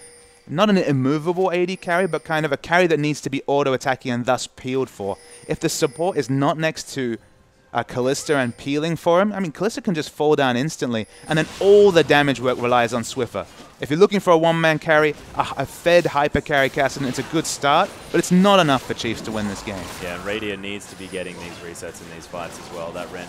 not an immovable AD carry, but kind of a carry that needs to be auto-attacking and thus peeled for. If the support is not next to Kalista and peeling for him, I mean, Kalista can just fall down instantly, and then all the damage work relies on Swiffer. If you're looking for a one-man carry, a fed hyper carry Kassadin, it's a good start, but it's not enough for Chiefs to win this game. Yeah, and Radia needs to be getting these resets in these fights as well. That Ren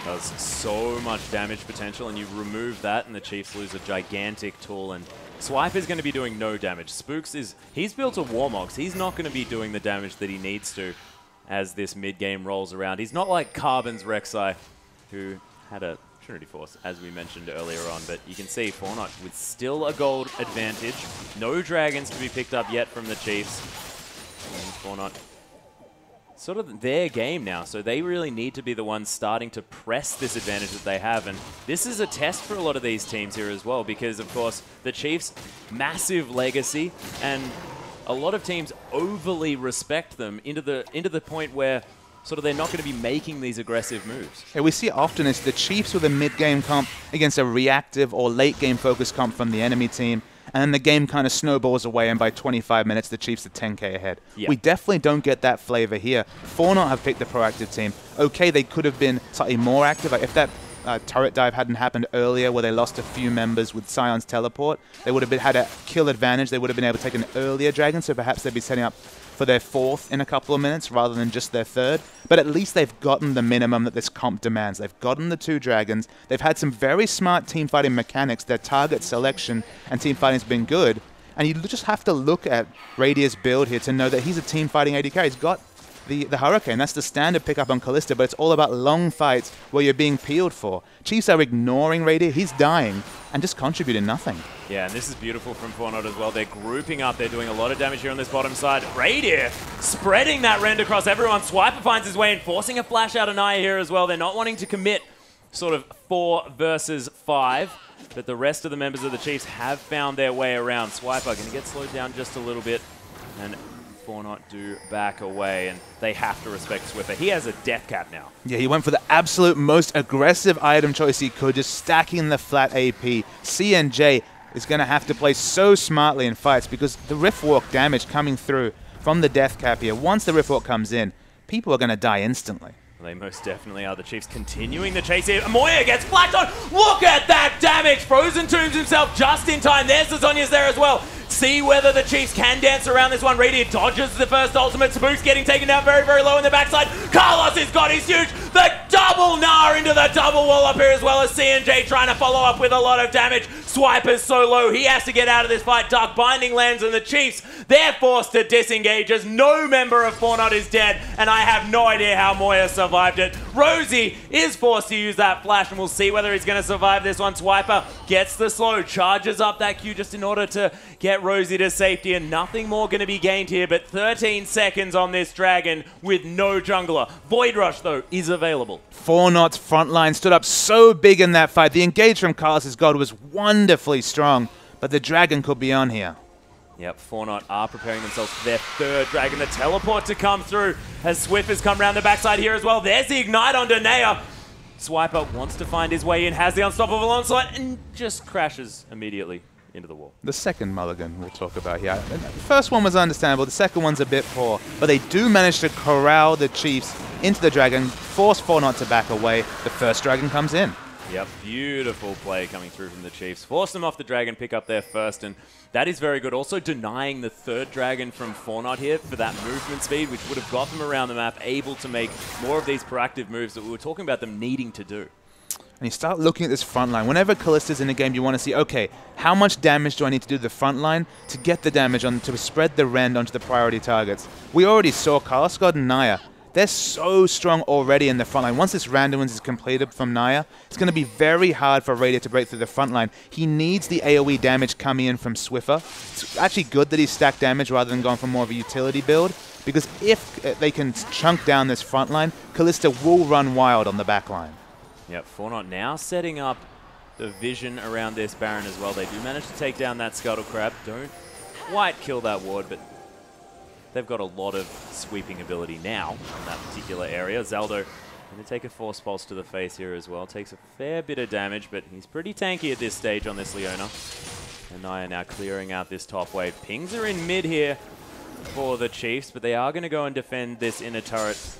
does so much damage potential, and you remove that, and the Chiefs lose a gigantic tool, and Swipe is going to be doing no damage. Spooks he's built a Warmogs. He's not going to be doing the damage that he needs to as this mid-game rolls around. He's not like Carbon's Rek'Sai, who had a Trinity Force, as we mentioned earlier on, but you can see Fortnite with still a gold advantage. No dragons to be picked up yet from the Chiefs. And Fortnite, sort of their game now, so they really need to be the ones starting to press this advantage that they have, and this is a test for a lot of these teams here as well, because of course the Chiefs, massive legacy, and a lot of teams overly respect them into the point where sort of they're not going to be making these aggressive moves. Yeah, we see often it's the Chiefs with a mid-game comp against a reactive or late-game focused comp from the enemy team, and then the game kind of snowballs away, and by 25 minutes, the Chiefs are 10k ahead. Yeah. We definitely don't get that flavor here. Fortnite have picked the proactive team. Okay, they could have been slightly more active. Like if that turret dive hadn't happened earlier where they lost a few members with Sion's teleport, they would have had a kill advantage. They would have been able to take an earlier dragon, so perhaps they'd be setting up for their 4th in a couple of minutes rather than just their 3rd. But at least they've gotten the minimum that this comp demands. They've gotten the 2 dragons. They've had some very smart team fighting mechanics. Their target selection and team fighting has been good. And you just have to look at Radia's build here to know that he's a team fighting AD carry. He's got the Hurricane. That's the standard pickup on Kalista, but it's all about long fights where you're being peeled for. Chiefs are ignoring Radia. He's dying and just contributing nothing. Yeah, and this is beautiful from Fortnite as well. They're grouping up. They're doing a lot of damage here on this bottom side. Radia spreading that rend across everyone. Swiper finds his way in, forcing a flash out of Naya here as well. They're not wanting to commit sort of 4 versus 5, but the rest of the members of the Chiefs have found their way around. Swiper going to get slowed down just a little bit, and Fortnite do back away, and they have to respect Swiffer. He has a death cap now. Yeah, he went for the absolute most aggressive item choice he could, just stacking the flat AP. CNJ is going to have to play so smartly in fights because the Rift Walk damage coming through from the death cap here, once the Rift Walk comes in, people are going to die instantly. They most definitely are. The Chiefs continuing the chase here. Moya gets flashed on. Look at that damage. Frozen Tombs himself just in time. There's the Zhonya's there as well. See whether the Chiefs can dance around this one. Radiant dodges the first ultimate. Spook's getting taken down very, very low in the backside. Carlos has got his huge. The double Gnar into the double wall up here as well as CNJ trying to follow up with a lot of damage. Swiper's so low. He has to get out of this fight. Dark Binding lands and the Chiefs, they're forced to disengage as no member of Fortnite is dead. And I have no idea how Moya survived it. Rosie is forced to use that flash and we'll see whether he's going to survive this one. Swiper gets the slow, charges up that Q just in order to get Rosie to safety, and nothing more going to be gained here, but 13 seconds on this dragon with no jungler. Void Rush, though, is available. Fortnite's front line stood up so big in that fight. The engage from Carlos' god was wonderfully strong, but the dragon could be on here. Yep, Fortnite are preparing themselves for their 3rd dragon. The teleport to come through as Swift has come around the backside here as well. There's the ignite on Danae. Swiper wants to find his way in, has the unstoppable onslaught, and just crashes immediately. into the wall. The second mulligan we'll talk about here. The first one was understandable. The second one's a bit poor. But they do manage to corral the Chiefs into the dragon, force 4-0 to back away. The first dragon comes in. Yep, beautiful play coming through from the Chiefs. Force them off the dragon, pick up their first, and that is very good. Also denying the third dragon from 4-0 here for that movement speed, which would have got them around the map, able to make more of these proactive moves that we were talking about them needing to do. And you start looking at this front line. Whenever Kallista's in a game, you want to see, okay, how much damage do I need to do to the front line to get the damage on, to spread the rend onto the priority targets? We already saw Karlskod and Naya. They're so strong already in the front line. Once this randomness is completed from Naya, it's going to be very hard for Radiant to break through the front line. He needs the AoE damage coming in from Swiffer. It's actually good that he's stacked damage rather than going for more of a utility build, because if they can chunk down this front line, Kallista will run wild on the back line. Yep, 4-0 now setting up the vision around this Baron as well. They do manage to take down that Scuttle Crab. Don't quite kill that ward, but they've got a lot of sweeping ability now in that particular area. Zaldo going to take a Force Pulse to the face here as well. Takes a fair bit of damage, but he's pretty tanky at this stage on this Leona. And Naya now clearing out this top wave. Pings are in mid here for the Chiefs, but they are going to go and defend this inner turret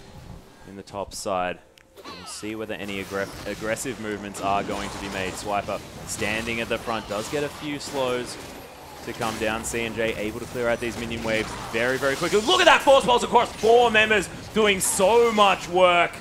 in the top side. We'll see whether any aggressive movements are going to be made. Swiper standing at the front does get a few slows to come down. C&J able to clear out these minion waves very, very quickly. Look at that Force Pulse across 4 members, doing so much work,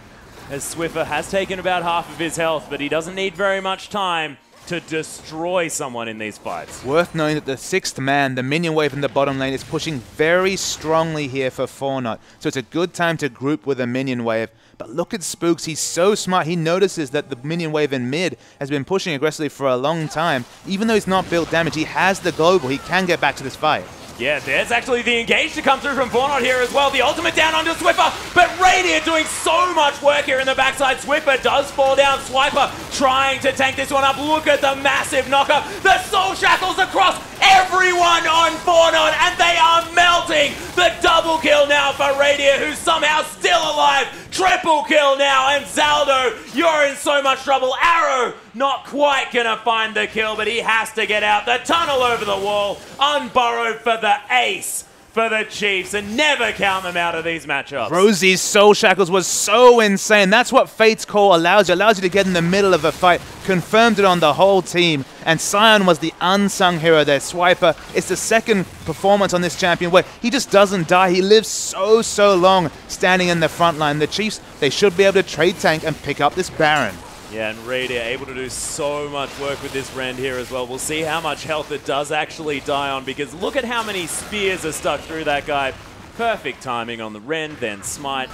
as Swiffer has taken about half of his health, but he doesn't need very much time to destroy someone in these fights. Worth knowing that the 6th man, the minion wave in the bottom lane, is pushing very strongly here for 4-0. So it's a good time to group with a minion wave. But look at Spooks, he's so smart. He notices that the minion wave in mid has been pushing aggressively for a long time. Even though he's not built damage, he has the global. He can get back to this fight. Yeah, there's actually the engage to come through from 4-0 here as well. The ultimate down onto Swiffer, but Radiant doing so much work here in the backside. Swiffer does fall down. Swiper trying to tank this one up. Look at the massive knocker. The soul shackles across everyone on 4-0, and they are melting. The double kill now for Radiant, who's somehow still alive. Triple kill now, and Zaldo, you're in so much trouble. Arrow not quite gonna find the kill, but he has to get out. The tunnel over the wall, unburrowed for the ace for the Chiefs, and never count them out of these matchups. Rosie's Soul Shackles was so insane. That's what Fate's Call allows you. Allows you to get in the middle of a fight. Confirmed it on the whole team. And Sion was the unsung hero there. Swiper, it's the second performance on this champion where he just doesn't die. He lives so long standing in the front line. The Chiefs, they should be able to trade tank and pick up this Baron. Yeah, and Radiant able to do so much work with this Rend here as well. We'll see how much health it does actually die on, because look at how many spears are stuck through that guy. Perfect timing on the Rend, then Smite.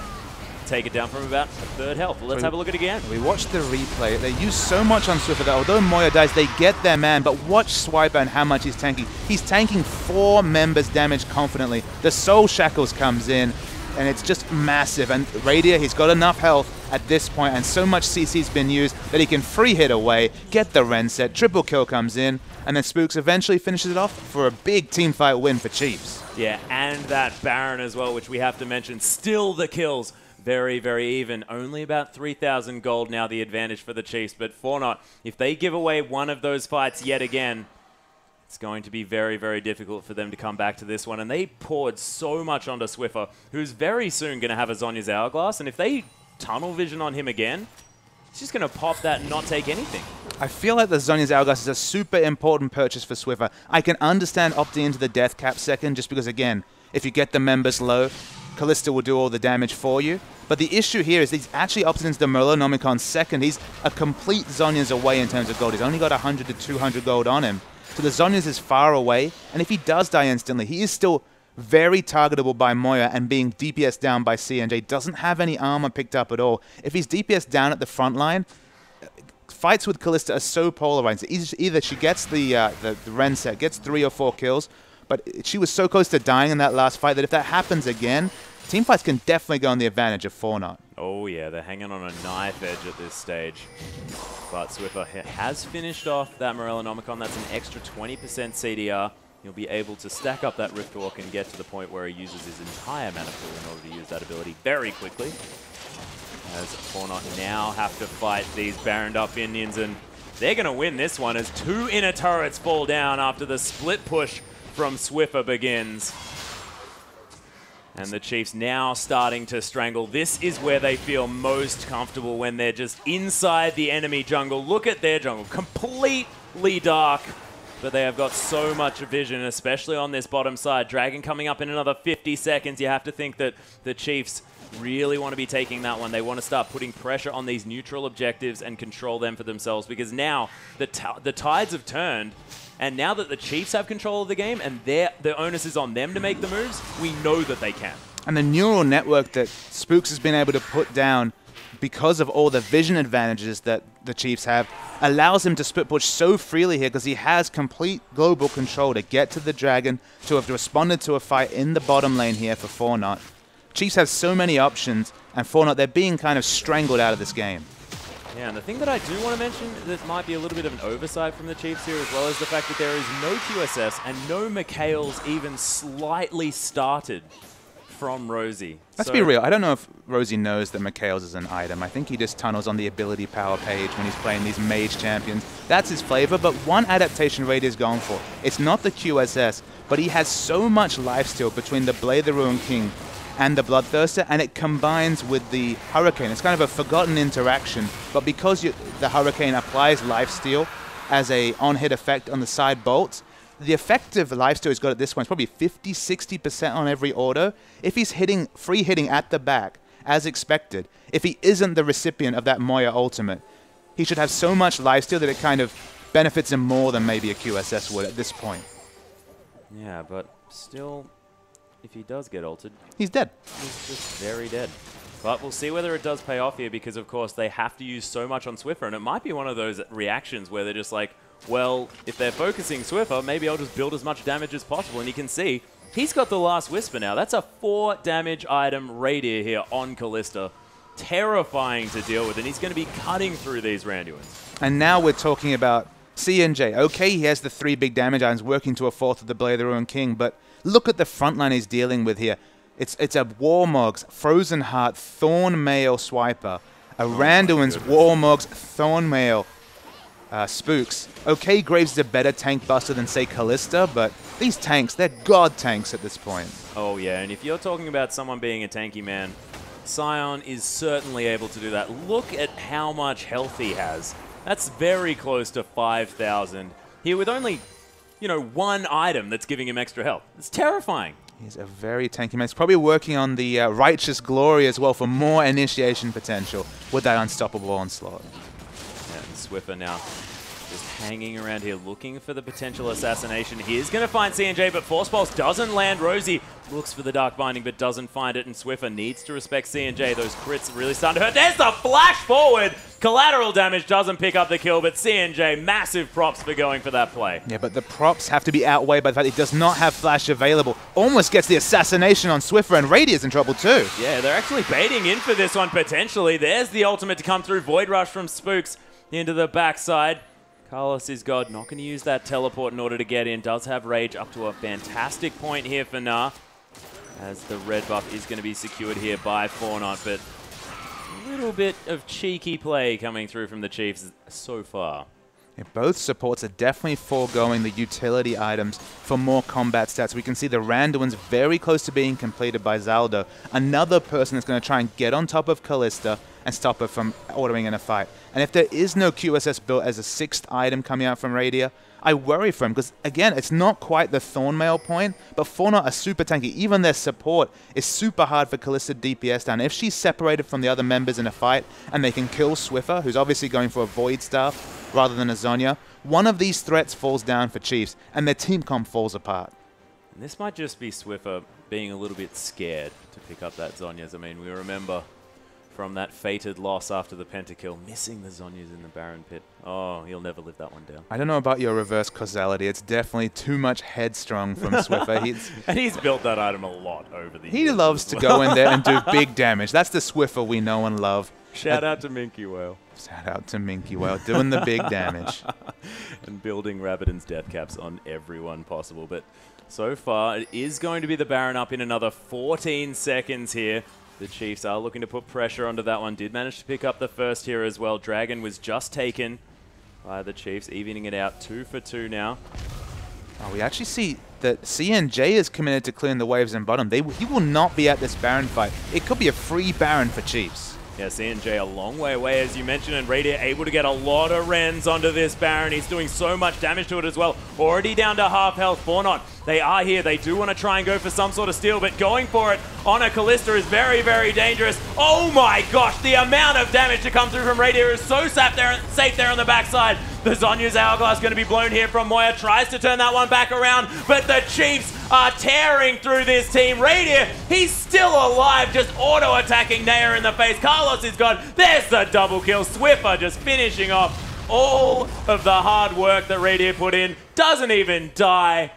Take it down from about a third health. Well, let's have a look at it again. We watched the replay. They use so much on Swiffer that although Moya dies, they get their man. But watch Swiper and how much he's tanking. He's tanking 4 members damage confidently. The Soul Shackles comes in, and it's just massive. And Radia, he's got enough health at this point, and so much CC's been used that he can free hit away, get the Ren set, triple kill comes in, and then Spooks eventually finishes it off for a big teamfight win for Chiefs. Yeah, and that Baron as well, which we have to mention. Still the kills. Very, very even. Only about 3,000 gold now, the advantage for the Chiefs. But 4-0, if they give away one of those fights yet again, it's going to be very, very difficult for them to come back to this one. And they poured so much onto Swiffer, who's very soon going to have a Zhonya's Hourglass. And if they tunnel vision on him again, he's just going to pop that and not take anything. I feel like the Zhonya's Hourglass is a super important purchase for Swiffer. I can understand opting into the Death Cap second, just because, again, if you get the members low, Callista will do all the damage for you. But the issue here is he's actually opted into the Merlonomicon second. He's a complete Zhonya's away in terms of gold. He's only got 100 to 200 gold on him. So the Zhonya's is far away. And if he does die instantly, he is still very targetable by Moya, and being DPS down by C&J. Doesn't have any armor picked up at all. If he's DPS down at the front line, fights with Callista are so polarized. Either she gets the Ren set, gets 3 or 4 kills, but she was so close to dying in that last fight that if that happens again, teamfights can definitely go on the advantage of 4-0. Oh yeah, they're hanging on a knife edge at this stage. But Swiffer has finished off that Morellonomicon. That's an extra 20% CDR. He'll be able to stack up that Riftwalk and get to the point where he uses his entire mana pool in order to use that ability very quickly. As 4-0 now have to fight these Baroned up Indians, and they're going to win this one as 2 inner turrets fall down after the split push from Swiffer begins. And the Chiefs now starting to strangle. This is where they feel most comfortable, when they're just inside the enemy jungle. Look at their jungle, completely dark. But they have got so much vision, especially on this bottom side. Dragon coming up in another 50 seconds. You have to think that the Chiefs really want to be taking that one. They want to start putting pressure on these neutral objectives and control them for themselves, because now the tides have turned. And now that the Chiefs have control of the game and the onus is on them to make the moves, we know that they can. And the neural network that Spooks has been able to put down, because of all the vision advantages that the Chiefs have, allows him to split push so freely here, because he has complete global control to get to the Dragon, to have responded to a fight in the bottom lane here for Fortnite. Chiefs have so many options, and Fortnite, they're being kind of strangled out of this game. Yeah, and the thing that I do want to mention that might be a little bit of an oversight from the Chiefs here, as well, is the fact that there is no QSS and no Mikhail's even slightly started from Rosie. Let's be real. I don't know if Rosie knows that Mikhail's is an item. I think he just tunnels on the ability power page when he's playing these mage champions. That's his flavor, but one adaptation Radia's gone for. It's not the QSS, but he has so much lifesteal between the Blade the Ruined King and the Bloodthirster, and it combines with the Hurricane. It's kind of a forgotten interaction, but because the Hurricane applies lifesteal as a on-hit effect on the side bolts, the effective lifesteal he's got at this point is probably 50-60% on every auto. If he's free hitting at the back, as expected, if he isn't the recipient of that Moya ultimate, he should have so much lifesteal that it kind of benefits him more than maybe a QSS would at this point. Yeah, but still, if he does get ulted, he's dead. He's just very dead. But we'll see whether it does pay off here, because of course they have to use so much on Swiffer, and it might be one of those reactions where they're just like, well, if they're focusing Swiffer, maybe I'll just build as much damage as possible. And you can see he's got the last Whisper now. That's a 4 damage item Radier here on Kalista. Terrifying to deal with, and he's going to be cutting through these Randuins. And now we're talking about CNJ. Okay, he has the 3 big damage items working to a 4th of the Blade of the Ruined King, but look at the front line he's dealing with here. It's a Warmog's Frozen Heart Thornmail Swiper, a Randuin's Warmog's Thornmail Spooks. Okay, Graves is a better tank buster than, say, Kalista, but these tanks, they're god tanks at this point. Oh yeah, and if you're talking about someone being a tanky man, Sion is certainly able to do that. Look at how much health he has. That's very close to 5,000. Here with only, you know, 1 item that's giving him extra health. It's terrifying. He's a very tanky man. He's probably working on the Righteous Glory as well for more initiation potential with that unstoppable onslaught. Yeah, and Swiffer now just hanging around here looking for the potential assassination. He's going to find CNJ, but Force Pulse doesn't land. Rosie looks for the Dark Binding, but doesn't find it, and Swiffer needs to respect CNJ. Those crits really starting to hurt. There's the flash forward! Collateral damage doesn't pick up the kill, but CNJ, massive props for going for that play. Yeah, but the props have to be outweighed by the fact he does not have flash available. Almost gets the assassination on Swiffer, and Radia's in trouble too. Yeah, they're actually baiting in for this one potentially. There's the ultimate to come through. Void Rush from Spooks into the backside. Carlos is God, not going to use that teleport in order to get in. Does have Rage up to a fantastic point here for Nah, as the red buff is going to be secured here by Fortnite, but a little bit of cheeky play coming through from the Chiefs so far. Yeah, both supports are definitely foregoing the utility items for more combat stats. We can see the Randuin's very close to being completed by Zaldo. Another person that's going to try and get on top of Kalista and stop her from ordering in a fight. And if there is no QSS built as a 6th item coming out from Radia, I worry for him, because again, it's not quite the Thornmail point, but Fortnite are super tanky. Even their support is super hard for Kalista DPS down. If she's separated from the other members in a fight and they can kill Swiffer, who's obviously going for a Void Staff rather than a Zhonya, one of these threats falls down for Chiefs and their team comp falls apart. And this might just be Swiffer being a little bit scared to pick up that Zhonya's. I mean, we remember from that fated loss after the pentakill, missing the Zhonya's in the Baron Pit. Oh, he'll never live that one down. I don't know about your reverse causality. It's definitely too much headstrong from Swiffer. And he's built that item a lot over the years. He loves to go in there and do big damage. That's the Swiffer we know and love. Shout out to Minky Whale. Shout out to Minky Whale, doing the big damage. And building Rabbidan's death caps on everyone possible. But so far, it is going to be the Baron up in another 14 seconds here. The Chiefs are looking to put pressure onto that one. Did manage to pick up the first here as well. Dragon was just taken by the Chiefs, evening it out 2 for 2 now. Oh, we actually see that CNJ is committed to clearing the waves in bottom. He will not be at this Baron fight. It could be a free Baron for Chiefs. Yeah, CNJ a long way away, as you mentioned, and Radiant able to get a lot of Rens onto this Baron. He's doing so much damage to it as well. Already down to half health. Fornot, they are here. They do want to try and go for some sort of steal, but going for it on a Kalista is very, very dangerous. Oh my gosh, the amount of damage to come through from Radiant is so safe there on the backside. The Zhonya's Hourglass going to be blown here from Moya. Tries to turn that one back around, but the Chiefs are tearing through this team. Radiant, he's still alive, just auto-attacking Naya in the face. Carlos is gone. There's the double kill. Swiffer just finishing off all of the hard work that Radiant put in. Doesn't even die.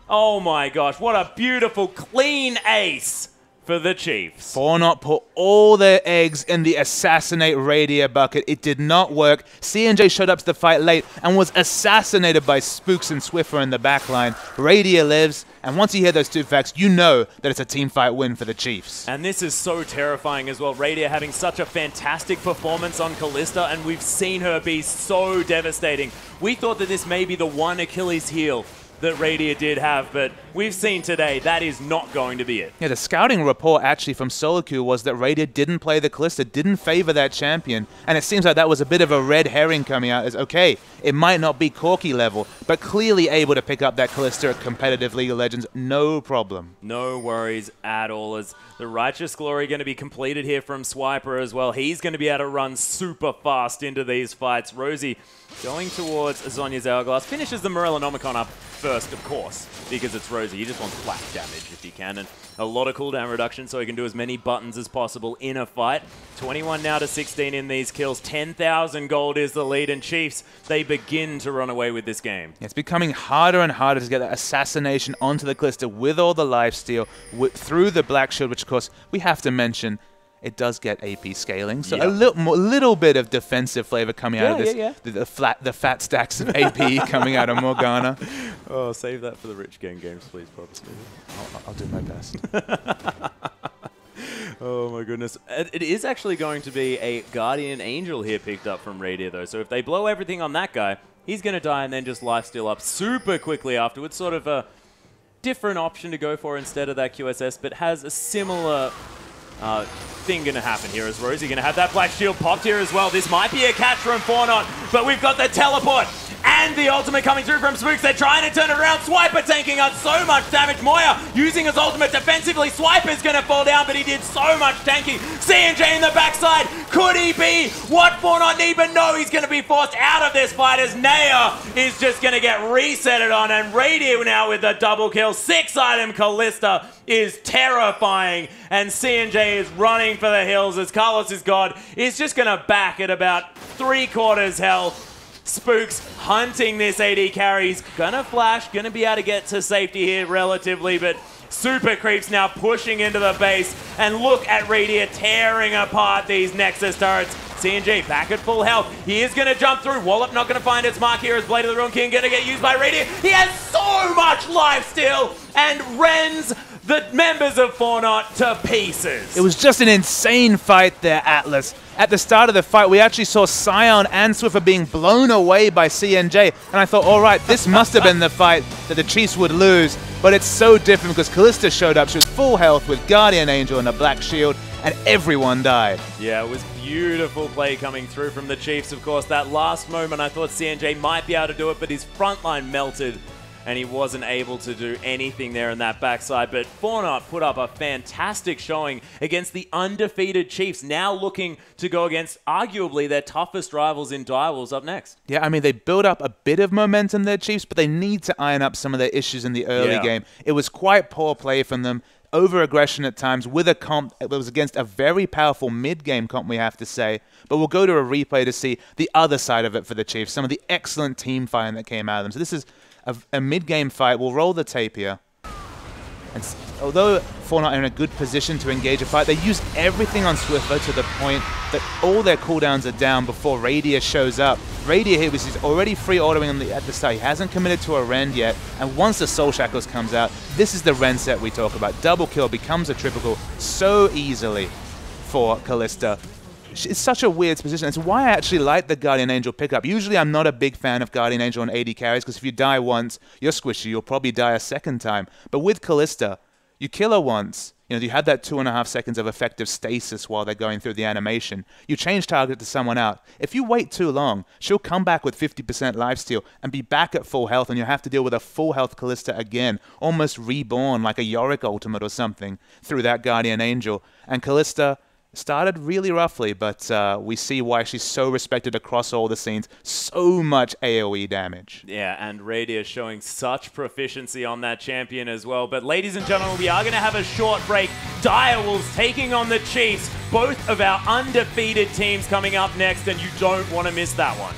Oh my gosh, what a beautiful, clean ace for the Chiefs. Fornot put all their eggs in the assassinate Radiant bucket. It did not work. CNJ showed up to the fight late and was assassinated by Spooks and Swiffer in the backline. Radiant lives, and once you hear those two facts, you know that it's a team fight win for the Chiefs. And this is so terrifying as well. Radiant having such a fantastic performance on Kalista, and we've seen her be so devastating. We thought that this may be the one Achilles heel that Radiant did have, but we've seen today that is not going to be it. Yeah, the scouting report actually from SoloQ was that Radiant didn't play the Kalista, didn't favor that champion, and it seems like that was a bit of a red herring coming out as, okay, it might not be Corki level, but clearly able to pick up that Kalista at competitive League of Legends, no problem. No worries at all, as the Righteous Glory going to be completed here from Swiper as well. He's going to be able to run super fast into these fights. Rosie going towards Zhonya's Hourglass, finishes the Morellonomicon up first, of course, because it's Rosie. You just want flat damage if you can, and a lot of cooldown reduction so he can do as many buttons as possible in a fight. 21 now to 16 in these kills. 10,000 gold is the lead, and Chiefs, they begin to run away with this game. It's becoming harder and harder to get that assassination onto the Kalista with all the lifesteal, through the Black Shield, which of course we have to mention, it does get AP scaling, so a little bit of defensive flavor coming out of this. The fat stacks of AP coming out of Morgana. Oh, save that for the Rich Gang games, please, Papa. I'll do my best. Oh my goodness. It is actually going to be a Guardian Angel here picked up from Radiant, though. So if they blow everything on that guy, he's going to die and then just lifesteal up super quickly afterwards. Sort of a different option to go for instead of that QSS, but has a similar thing going to happen here. As Rosie going to have that Black Shield popped here as well. This might be a catch from Fornot, but we've got the teleport and the ultimate coming through from Spooks. They're trying to turn it around. Swiper tanking out so much damage. Moya using his ultimate defensively. Swiper's going to fall down, but he did so much tanking. CNJ in the backside. Could he be what Fornot need? But no, he's going to be forced out of this fight as Naya is just going to get resetted on. And Radiant now with the double kill. 6-item Kalista is terrifying. And CNJ is running for the hills as Carlos' God is just going to back at about 3/4 health. Spooks hunting this AD carry. He's gonna flash, gonna be able to get to safety here relatively, but Super Creeps now pushing into the base, and look at Radiant tearing apart these Nexus turrets. CNJ back at full health. He is gonna jump through. Wallop not gonna find its mark here as Blade of the Ruin King gonna get used by Radiant. He has so much life still, and rends the members of Fornot to pieces. It was just an insane fight there, Atlas. At the start of the fight, we actually saw Scion and Swiffer being blown away by CNJ, and I thought, all right, this must have been the fight that the Chiefs would lose, but it's so different because Kalista showed up. She was full health with Guardian Angel and a Black Shield, and everyone died. Yeah, it was beautiful play coming through from the Chiefs. Of course, that last moment, I thought CNJ might be able to do it, but his front line melted, and he wasn't able to do anything there in that backside. But Fornot put up a fantastic showing against the undefeated Chiefs, now looking to go against arguably their toughest rivals in Direwolves up next. Yeah, I mean, they built up a bit of momentum there, Chiefs, but they need to iron up some of their issues in the early game. It was quite poor play from them, over-aggression at times with a comp that was against a very powerful mid-game comp, we have to say. But we'll go to a replay to see the other side of it for the Chiefs, some of the excellent team fighting that came out of them. So this is a mid-game fight. We'll roll the tape here. And although Fortnite are in a good position to engage a fight, they use everything on Swiffer to the point that all their cooldowns are down before Radius shows up. Radius here was already free autoing at the start. He hasn't committed to a Rend yet, and once the Soul Shackles comes out, this is the Rend set we talk about. Double kill becomes a triple kill so easily for Kalista. it's such a weird position. It's why I actually like the Guardian Angel pickup. Usually I'm not a big fan of Guardian Angel on AD carries because if you die once, you're squishy. You'll probably die a second time. But with Callista, you kill her once. You know, you have that 2.5 seconds of effective stasis while they're going through the animation. You change target to someone out. If you wait too long, she'll come back with 50% lifesteal and be back at full health, and you have to deal with a full health Callista again, almost reborn like a Yorick ultimate or something through that Guardian Angel. And Callista started really roughly, but we see why she's so respected across all the scenes. So much AoE damage. Yeah, and Radius showing such proficiency on that champion as well. But ladies and gentlemen, we are going to have a short break. Direwolves taking on the Chiefs. Both of our undefeated teams coming up next, and you don't want to miss that one.